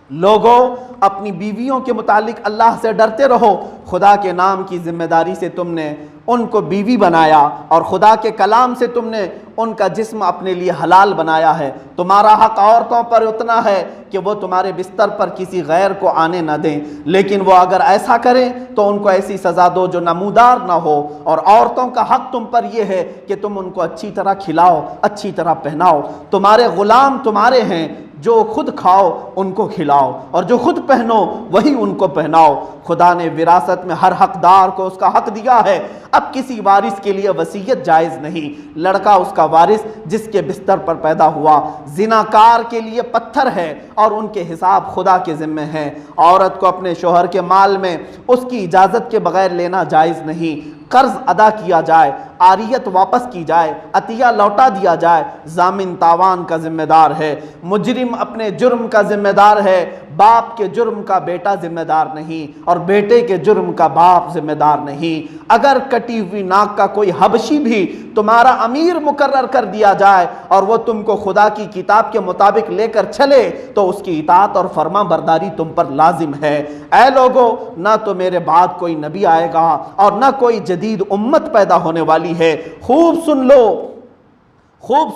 لوگوں اپنی بیویوں کے متعلق اللہ سے ڈرتے رہو، خدا کے نام کی ذمہ داری سے تم نے ان کو بیوی بنایا اور خدا کے کلام سے تم نے ان کا جسم اپنے لیے حلال بنایا ہے۔ تمہارا حق عورتوں پر اتنا ہے کہ وہ تمہارے بستر پر کسی غیر کو آنے نہ دیں، لیکن وہ اگر ایسا کریں تو ان کو ایسی سزا دو جو نمودار نہ ہو، اور عورتوں کا حق تم پر یہ ہے کہ تم ان کو اچھی طرح کھلاؤ، اچھی طرح پہناؤ۔ تمہارے غلام تمہارے ہیں، جو خود کھاؤ ان کو کھلاؤ، اور جو خود پہنو وہی ان کو پہناؤ۔ خدا نے وراثت میں ہر حقدار کو اس کا حق دیا ہے۔ اب کسی وارث کے لیے وصیت جائز نہیں، لڑکا اس کا وارث جس کے بستر پر پیدا ہوا۔ زناکار کے لیے پتھر ہے اور ان کے حساب خدا کے ذمہ ہیں۔ عورت کو اپنے شوہر کے مال میں اس کی اجازت کے بغیر لینا جائز نہیں۔ قرض ادا کیا جائے، عاریت واپس کی جائے، عطیہ لوٹا دیا جائے، ضامن تاوان کا ذمہ دار ہے۔ مجرم اپنے جرم کا ذمہ دار ہے، باپ کے جرم کا بیٹا ذمہ دار نہیں، اور بیٹے کے جرم کا باپ ذمہ دار نہیں۔ اگر کٹی ہوئی ناک کا کوئی حبشی بھی تمہارا امیر مقرر کر دیا جائے اور وہ تم کو خدا کی کتاب کے مطابق لے کر چلے تو اس کی اطاعت اور فرما برداری تم پر لازم ہے۔ اے لوگو، نہ تو میرے بعد کوئی نبی آئے گا اور نہ کوئی جدید امت پیدا ہونے والی ہے۔ خوب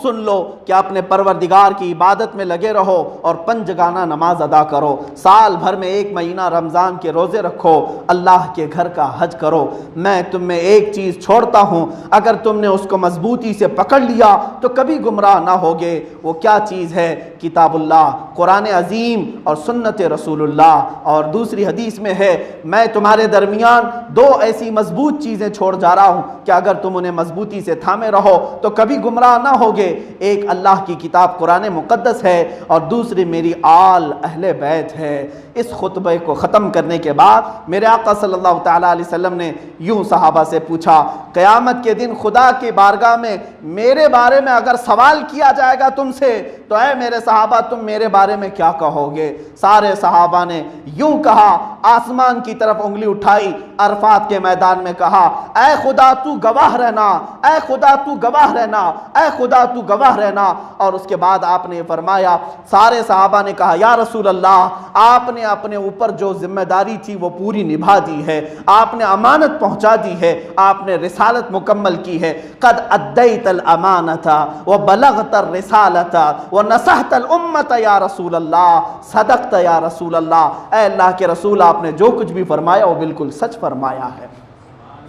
سن لو کہ اپنے پروردگار کی عبادت میں لگے رہو اور پنجگانہ نماز ادا کرو، سال بھر میں 1 مہینہ رمضان کے روزے رکھو، اللہ کے گھر کا حج کرو۔ میں تم میں ایک چیز چھوڑتا ہوں، اگر تم نے اس کو مضبوطی سے پکڑ لیا تو کبھی گمراہ نہ ہوگے۔ وہ کیا چیز ہے؟ کتاب اللہ، قرآن عظیم اور سنت رسول اللہ۔ اور دوسری حدیث میں ہے، میں تمہارے درمیان 2 ایسی مضبوط چیزیں چھوڑ جا رہا ہوں کہ اگر تم انہیں مضبوطی سے تھامے رہو تو کبھی گمراہ نہ ہوگے۔ ایک اللہ کی کتاب قرآن مقدس ہے اور دوسری میری آل اہل بیت ہے۔ اس خطبے کو ختم کرنے کے بعد میرے آقا صلی اللہ تعالیٰ علیہ وسلم نے یوں صحابہ سے پوچھا، قیامت کے دن خدا کی بارگاہ میں میرے بارے میں اگر سوال کیا جائے گا تم سے تو اے میرے صحابہ تم میرے بارے میں کیا کہو گے؟ سارے صحابہ نے یوں کہا، آسمان کی طرف انگلی اٹھائی، عرفات کے میدان میں کہا، اے خدا تو گواہ رہنا، اے خدا تو گواہ رہنا، اے خدا تو گواہ رہنا۔ اور اس کے بعد آپ نے فرمایا، سارے صحابہ نے کہا، یا رسول اللہ، آپ نے اپنے اوپر جو ذمہ داری تھی وہ پوری نبھا دی ہے، آپ نے امانت پہنچا دی ہے، آپ نے رسالت مکمل کی ہے۔ قد ادیت الامانۃ وبلغت الرسالۃ ونصحت الامۃ یا رسول اللہ، صدقت یا رسول اللہ۔ اے اللہ کے رسول، آپ نے جو کچھ بھی فرمایا وہ بالکل سچ فرمایا ہے۔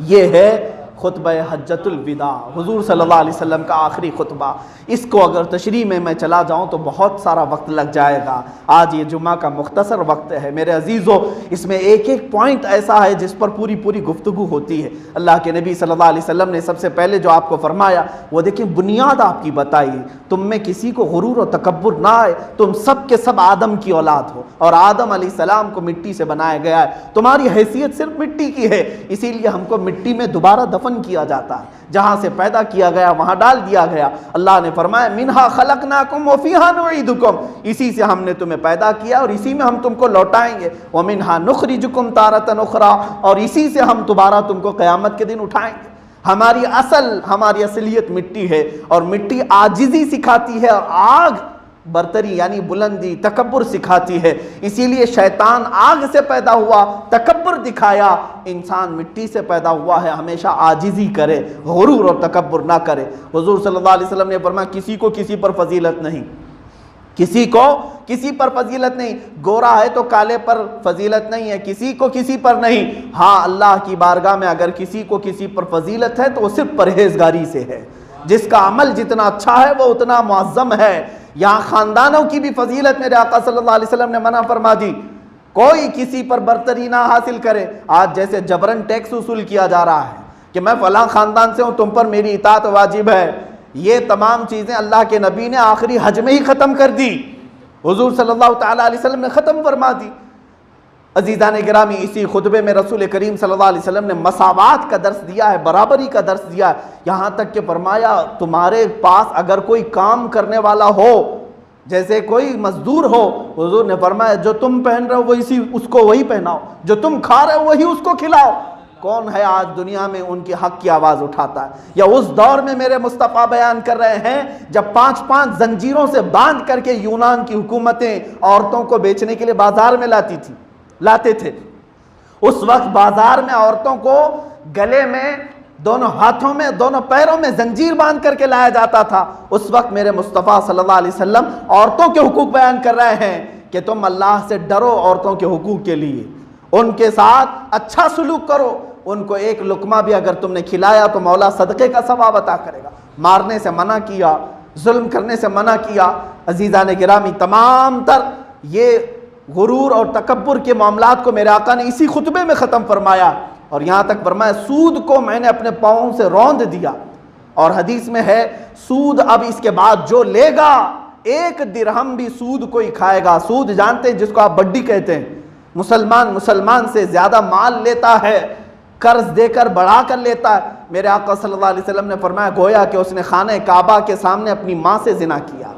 یہ ہے خطبہ حجۃ الوداع، حضور صلی اللہ علیہ وسلم کا آخری خطبہ۔ اس کو اگر تشریح میں چلا جاؤں تو بہت سارا وقت لگ جائے گا، آج یہ جمعہ کا مختصر وقت ہے میرے عزیزو۔ اس میں ایک ایک پوائنٹ ایسا ہے جس پر پوری گفتگو ہوتی ہے۔ اللہ کے نبی صلی اللہ علیہ وسلم نے سب سے پہلے جو آپ کو فرمایا وہ دیکھیں، بنیاد آپ کی بتائی، تم میں کسی کو غرور و تکبر نہ آئے، تم سب کے سب آدم کی اولاد ہو اور آدم علیہ السلام کو مٹی سے بنایا گیا ہے، تمہاری حیثیت صرف مٹی کی ہے، اسی لیے ہم کو مٹی میں دوبارہ دفن کیا جاتا ہے، جہاں سے پیدا کیا گیا وہاں ڈال دیا گیا۔ اللہ نے فرمایا، منہا خلقناکم وفیہا نعیدکم، اسی سے ہم نے تمہیں پیدا کیا اور اسی میں ہم تم کو لوٹائیں گے، ومنہا نخرجکم تارۃ اخری، اور اسی سے ہم دوبارہ تم کو قیامت کے دن اٹھائیں گے۔ ہماری اصلیت مٹی ہے، اور مٹی عاجزی سکھاتی ہے، اور آگ برتری یعنی بلندی تکبر سکھاتی ہے۔ اسی لیے شیطان آگ سے پیدا ہوا، تکبر دکھایا، انسان مٹی سے پیدا ہوا ہے، ہمیشہ عاجزی کرے، غرور اور تکبر نہ کرے۔ حضور صلی اللہ علیہ وسلم نے فرمایا، کسی کو کسی پر فضیلت نہیں، کسی کو کسی پر فضیلت نہیں، گورا ہے تو کالے پر فضیلت نہیں ہے، کسی کو کسی پر نہیں۔ ہاں، اللہ کی بارگاہ میں اگر کسی کو کسی پر فضیلت ہے تو وہ صرف پرہیزگاری سے ہے، جس کا عمل جتنا اچھا ہے وہ اتنا معظم ہے۔ یہاں خاندانوں کی بھی فضیلت میرے آقا صلی اللہ علیہ وسلم نے منع فرما دی، کوئی کسی پر برتری نہ حاصل کرے۔ آج جیسے جبرن ٹیکس وصول کیا جا رہا ہے کہ میں فلاں خاندان سے ہوں، تم پر میری اطاعت واجب ہے، یہ تمام چیزیں اللہ کے نبی نے آخری حج میں ہی ختم کر دی، حضور صلی اللہ تعالیٰ علیہ وسلم نے ختم فرما دی۔ عزیزان گرامی، اسی خطبے میں رسول کریم صلی اللہ علیہ وسلم نے مساوات کا درس دیا ہے، برابری کا درس دیا ہے، یہاں تک کہ فرمایا تمہارے پاس اگر کوئی کام کرنے والا ہو، جیسے کوئی مزدور ہو، حضور نے فرمایا جو تم پہن رہے ہو وہ اس کو وہی پہناؤ، جو تم کھا رہے ہو وہی اس کو کھلاؤ۔ کون ہے آج دنیا میں ان کی حق کی آواز اٹھاتا ہے؟ یا اس دور میں میرے مصطفیٰ بیان کر رہے ہیں جب 5 زنجیروں سے باندھ کر کے یونان کی حکومتیں عورتوں کو بیچنے کے لیے بازار میں لاتے تھے۔ اس وقت بازار میں عورتوں کو گلے میں، دونوں ہاتھوں میں، دونوں پیروں میں زنجیر باندھ کر کے لایا جاتا تھا۔ اس وقت میرے مصطفیٰ صلی اللہ علیہ وسلم عورتوں کے حقوق بیان کر رہے ہیں کہ تم اللہ سے ڈرو عورتوں کے حقوق کے لیے، ان کے ساتھ اچھا سلوک کرو، ان کو ایک لقمہ بھی اگر تم نے کھلایا تو مولا صدقے کا ثواب عطا کرے گا۔ مارنے سے منع کیا، ظلم کرنے سے منع کیا۔ عزیزان گرامی، تمام تر یہ غرور اور تکبر کے معاملات کو میرے آقا نے اسی خطبے میں ختم فرمایا، اور یہاں تک فرمایا سود کو میں نے اپنے پاؤں سے روند دیا۔ اور حدیث میں ہے سود اب اس کے بعد جو لے گا 1 درہم بھی سود کوئی کھائے گا۔ سود جانتے ہیں جس کو آپ بڈی کہتے ہیں، مسلمان سے زیادہ مال لیتا ہے، قرض دے کر بڑھا کر لیتا ہے۔ میرے آقا صلی اللہ علیہ وسلم نے فرمایا گویا کہ اس نے خانہ کعبہ کے سامنے اپنی ماں سے زنا کیا۔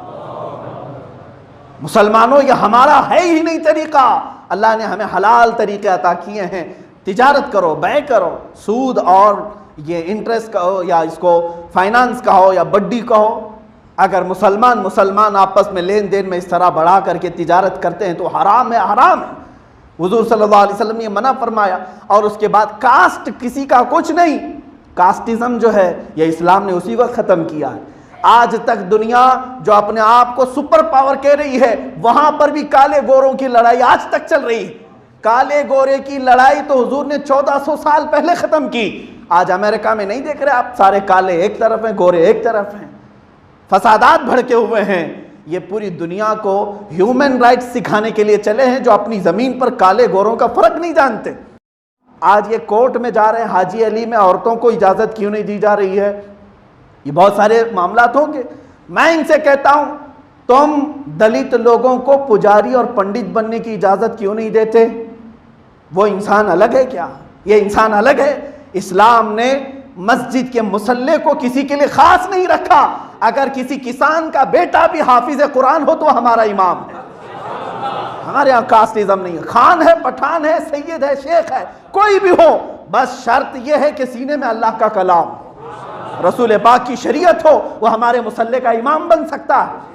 مسلمانوں یہ ہمارا ہے ہی نہیں طریقہ، اللہ نے ہمیں حلال طریقے عطا کیے ہیں۔ تجارت کرو، بیع کرو، سود اور یہ انٹرسٹ کا ہو یا اس کو فائنانس کا ہو یا بڈی کا ہو، اگر مسلمان آپس میں لین دین میں اس طرح بڑھا کر کے تجارت کرتے ہیں تو حرام ہے، حرام ہے۔ حضور صلی اللہ علیہ وسلم نے یہ منع فرمایا۔ اور اس کے بعد کاسٹ کسی کا کچھ نہیں، کاسٹزم جو ہے یہ اسلام نے اسی وقت ختم کیا ہے۔ آج تک دنیا جو اپنے آپ کو سپر پاور کہہ رہی ہے، وہاں پر بھی کالے گوروں کی لڑائی آج تک چل رہی ہے۔ کالے گورے کی لڑائی تو حضور نے 1400 سال پہلے ختم کی۔ آج امریکہ میں نہیں دیکھ رہے آپ، سارے کالے ایک طرف ہیں، گورے ایک طرف ہیں، فسادات بھڑکے ہوئے ہیں۔ یہ پوری دنیا کو ہیومن رائٹس سکھانے کے لیے چلے ہیں جو اپنی زمین پر کالے گوروں کا فرق نہیں جانتے۔ آج یہ کورٹ میں جا رہے ہیں، حاجی علی میں عورتوں کو اجازت کیوں نہیں دی جا رہی ہے؟ یہ بہت سارے معاملات ہوں گے۔ میں ان سے کہتا ہوں تم دلت لوگوں کو پجاری اور پنڈت بننے کی اجازت کیوں نہیں دیتے؟ وہ انسان الگ ہے کیا؟ یہ انسان الگ ہے؟ اسلام نے مسجد کے مصلی کو کسی کے لیے خاص نہیں رکھا۔ اگر کسی کسان کا بیٹا بھی حافظ قرآن ہو تو ہمارا امام ہے۔ ہمارے یہاں کاسٹزم نہیں ہے، خان ہے، پٹھان ہے، سید ہے، شیخ ہے، کوئی بھی ہو، بس شرط یہ ہے کہ سینے میں اللہ کا کلام ہو، رسول پاک کی شریعت ہو، وہ ہمارے مصلی کا امام بن سکتا ہے۔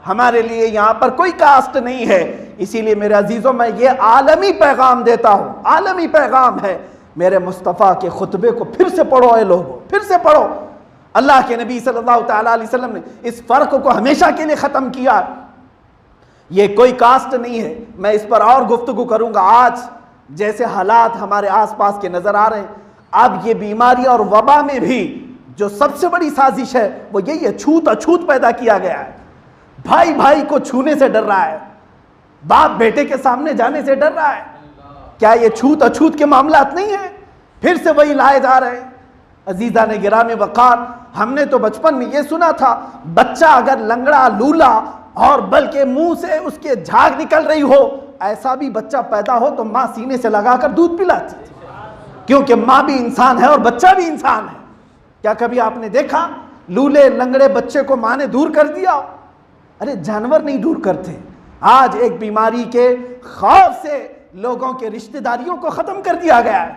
ہمارے لیے یہاں پر کوئی کاسٹ نہیں ہے۔ اسی لیے میرے عزیزوں میں یہ عالمی پیغام دیتا ہوں، عالمی پیغام ہے۔ میرے مصطفیٰ کے خطبے کو پھر سے پڑھو اے لوگو، پھر سے پڑھو۔ اللہ کے نبی صلی اللہ تعالیٰ علیہ وسلم نے اس فرق کو ہمیشہ کے لیے ختم کیا۔ یہ کوئی کاسٹ نہیں ہے۔ میں اس پر اور گفتگو کروں گا۔ آج جیسے حالات ہمارے آس پاس کے نظر آ رہے ہیں، اب یہ بیماری اور وبا میں بھی جو سب سے بڑی سازش ہے وہ یہی ہے، چھوت اچھوت پیدا کیا گیا ہے۔ بھائی بھائی کو چھونے سے ڈر رہا ہے، باپ بیٹے کے سامنے جانے سے ڈر رہا ہے۔ کیا یہ چھوت اچھوت کے معاملات نہیں ہیں؟ پھر سے وہی لائے جا رہے ہیں۔ عزیزان گرامی وقار، ہم نے تو بچپن میں یہ سنا تھا بچہ اگر لنگڑا لولا اور بلکہ منہ سے اس کے جھاگ نکل رہی ہو، ایسا بھی بچہ پیدا ہو تو ماں سینے سے لگا کر دودھ پلاتی تھی، کیونکہ ماں بھی انسان ہے اور بچہ بھی انسان ہے۔ کیا کبھی آپ نے دیکھا لولے لنگڑے بچے کو ماں نے دور کر دیا؟ ارے جانور نہیں دور کرتے۔ آج ایک بیماری کے خوف سے لوگوں کے رشتہ داریوں کو ختم کر دیا گیا ہے۔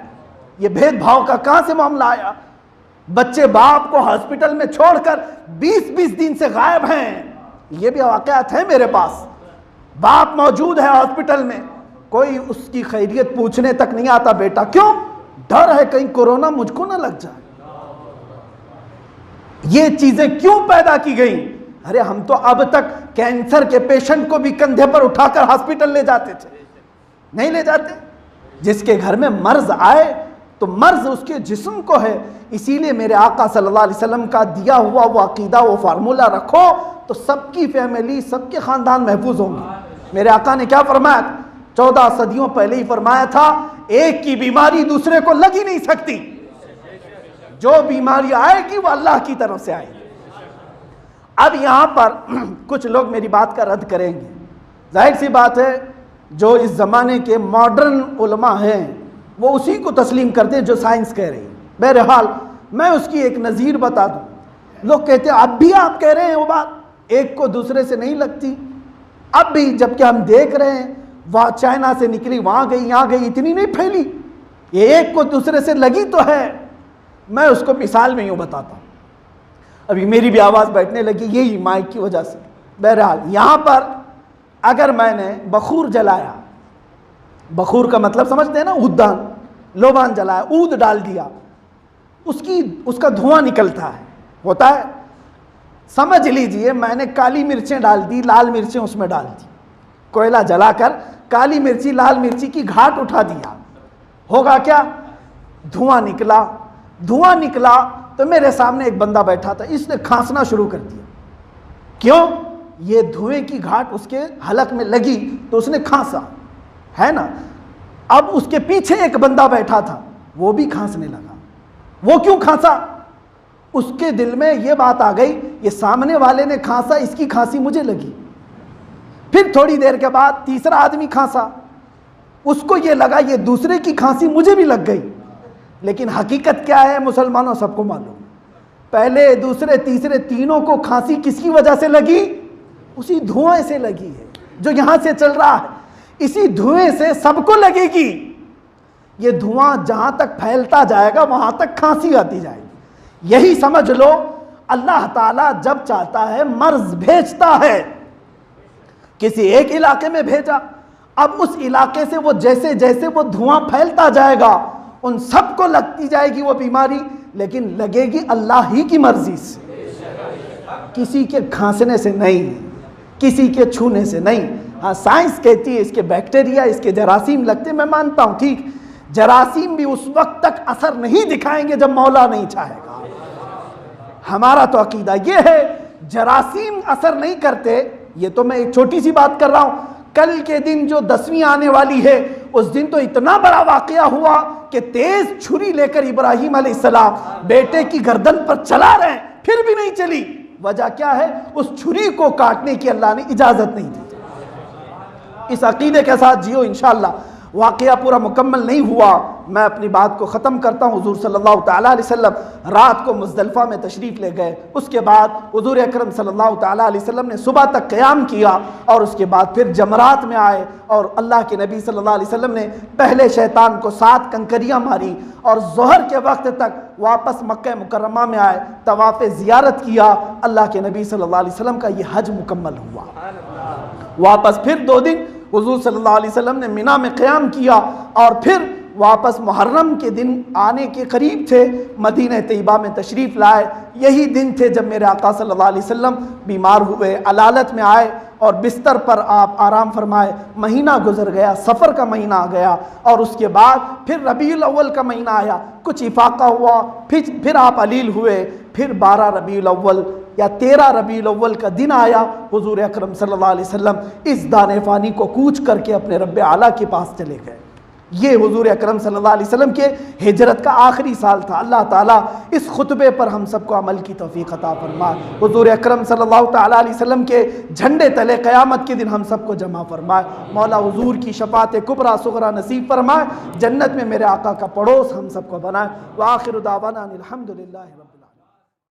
یہ بھید بھاؤ کا کہاں سے معاملہ آیا؟ بچے باپ کو ہاسپٹل میں چھوڑ کر 20 دن سے غائب ہیں۔ یہ بھی واقعات ہیں میرے پاس۔ باپ موجود ہے ہاسپٹل میں، کوئی اس کی خیریت پوچھنے تک نہیں آتا۔ بیٹا کیوں؟ ڈر ہے کہیں کورونا مجھ کو نہ لگ جائے۔ یہ چیزیں کیوں پیدا کی گئیں؟ ارے ہم تو اب تک کینسر کے پیشنٹ کو بھی کندھے پر اٹھا کر ہاسپٹل لے جاتے تھے، نہیں لے جاتے؟ جس کے گھر میں مرض آئے تو مرض اس کے جسم کو ہے۔ اسی لیے میرے آقا صلی اللہ علیہ وسلم کا دیا ہوا وہ عقیدہ، وہ فارمولہ رکھو تو سب کی فیملی، سب کے خاندان محفوظ ہوں گے۔ میرے آقا نے کیا فرمایا؟ 14 صدیوں پہلے ہی فرمایا تھا، ایک کی بیماری دوسرے کو لگ ہی نہیں سکتی۔ جو بیماری آئے گی وہ اللہ کی طرف سے آئے گی۔ اب یہاں پر کچھ لوگ میری بات کا رد کریں گے، ظاہر سی بات ہے، جو اس زمانے کے ماڈرن علماء ہیں وہ اسی کو تسلیم کرتے ہیں جو سائنس کہہ رہی ہے۔ بہرحال میں اس کی ایک نظیر بتا دوں۔ لوگ کہتے ہیں اب بھی آپ کہہ رہے ہیں وہ بات ایک کو دوسرے سے نہیں لگتی، اب بھی، جبکہ ہم دیکھ رہے ہیں وہاں چائنا سے نکلی، وہاں گئی، یہاں گئی، اتنی نہیں پھیلی۔ یہ ایک کو دوسرے سے لگی تو ہے. میں اس کو مثال میں یوں بتاتا ہوں. ابھی میری بھی آواز بیٹھنے لگی یہی مائک کی وجہ سے. بہرحال یہاں پر اگر میں نے بخور جلایا، بخور کا مطلب سمجھتے ہیں نا، عودان، لوبان جلایا، عود ڈال دیا، اس کا دھواں نکلتا ہے، ہوتا ہے. سمجھ لیجئے میں نے کالی مرچیں ڈال دی، لال مرچیں اس میں ڈال دی، کوئلہ جلا کر کالی مرچی لال مرچی کی گھاٹ اٹھا دیا، ہوگا کیا؟ دھواں نکلا. دھواں نکلا تو میرے سامنے ایک بندہ بیٹھا تھا، اس نے کھانسنا شروع کر دیا. کیوں؟ یہ دھوئیں کی گھاٹ اس کے حلق میں لگی تو اس نے کھانسا، ہے نا. اب اس کے پیچھے ایک بندہ بیٹھا تھا، وہ بھی کھانسنے لگا. وہ کیوں کھانسا؟ اس کے دل میں یہ بات آ گئی، یہ سامنے والے نے کھانسا، اس کی کھانسی مجھے لگی. پھر تھوڑی دیر کے بعد تیسرا آدمی کھانسا، اس کو یہ لگا یہ دوسرے کی کھانسی مجھے بھی لگ گئی. لیکن حقیقت کیا ہے مسلمانوں؟ سب کو معلوم. پہلے دوسرے تیسرے تینوں کو کھانسی کس کی وجہ سے لگی؟ اسی دھوئیں سے لگی ہے جو یہاں سے چل رہا ہے. اسی دھوئیں سے سب کو لگے گی. یہ دھواں جہاں تک پھیلتا جائے گا وہاں تک کھانسی آتی جائے گی. یہی سمجھ لو اللہ تعالیٰ جب چاہتا ہے مرض بھیجتا ہے. کسی ایک علاقے میں بھیجا، اب اس علاقے سے وہ جیسے جیسے وہ دھواں پھیلتا جائے گا ان سب کو لگتی جائے گی وہ بیماری، لیکن لگے گی اللہ ہی کی مرضی سے، کسی کے کھانسنے سے نہیں، کسی کے چھونے سے نہیں. ہاں سائنس کہتی ہے اس کے بیکٹیریا، اس کے جراثیم لگتے، میں مانتا ہوں ٹھیک، جراثیم بھی اس وقت تک اثر نہیں دکھائیں گے جب مولا نہیں چاہے گا. ہمارا تو عقیدہ یہ ہے جراثیم اثر نہیں کرتے. یہ تو میں ایک چھوٹی سی بات کر رہا ہوں. کل کے دن جو 10ویں آنے والی ہے اس دن تو اتنا بڑا واقعہ ہوا کہ تیز چھری لے کر ابراہیم علیہ السلام بیٹے کی گردن پر چلا رہے ہیں، پھر بھی نہیں چلی. وجہ کیا ہے؟ اس چھری کو کاٹنے کی اللہ نے اجازت نہیں دی. اس عقیدے کے ساتھ جیو انشاءاللہ. واقعہ پورا مکمل نہیں ہوا، میں اپنی بات کو ختم کرتا ہوں. حضور صلی اللہ تعالیٰ علیہ وسلم رات کو مزدلفہ میں تشریف لے گئے. اس کے بعد حضور اکرم صلی اللہ تعالیٰ علیہ وسلم نے صبح تک قیام کیا اور اس کے بعد پھر جمرات میں آئے اور اللہ کے نبی صلی اللہ علیہ وسلم نے پہلے شیطان کو 7 کنکریاں ماری اور ظہر کے وقت تک واپس مکہ مکرمہ میں آئے، طواف زیارت کیا. اللہ کے نبی صلی اللہ علیہ وسلم کا یہ حج مکمل ہوا. واپس پھر 2 دن حضور صلی اللہ علیہ وسلم نے مینا میں قیام کیا اور پھر واپس محرم کے دن آنے کے قریب تھے، مدینہ طیبہ میں تشریف لائے. یہی دن تھے جب میرے آقا صلی اللہ علیہ وسلم بیمار ہوئے، علالت میں آئے اور بستر پر آپ آرام فرمائے. مہینہ گزر گیا، سفر کا مہینہ آ گیا اور اس کے بعد پھر ربیع الاول کا مہینہ آیا، کچھ افاقہ ہوا، پھر آپ علیل ہوئے. پھر 12 ربیع الاول یا 13 ربیع الاول کا دن آیا، حضور اکرم صلی اللہ علیہ وسلم اس دانے فانی کو کوچ کر کے اپنے رب اعلیٰ کے پاس چلے گئے. یہ حضور اکرم صلی اللہ علیہ وسلم کے ہجرت کا آخری سال تھا. اللہ تعالیٰ اس خطبے پر ہم سب کو عمل کی توفیق عطا فرمائے. حضور اکرم صلی اللہ تعالیٰ علیہ وسلم کے جھنڈے تلے قیامت کے دن ہم سب کو جمع فرمائے. مولا حضور کی شفاعت کبریٰ صغریٰ نصیب فرمائے. جنت میں میرے آقا کا پڑوس ہم سب کو بنائے. وآخر دعوانا الحمدللہ رب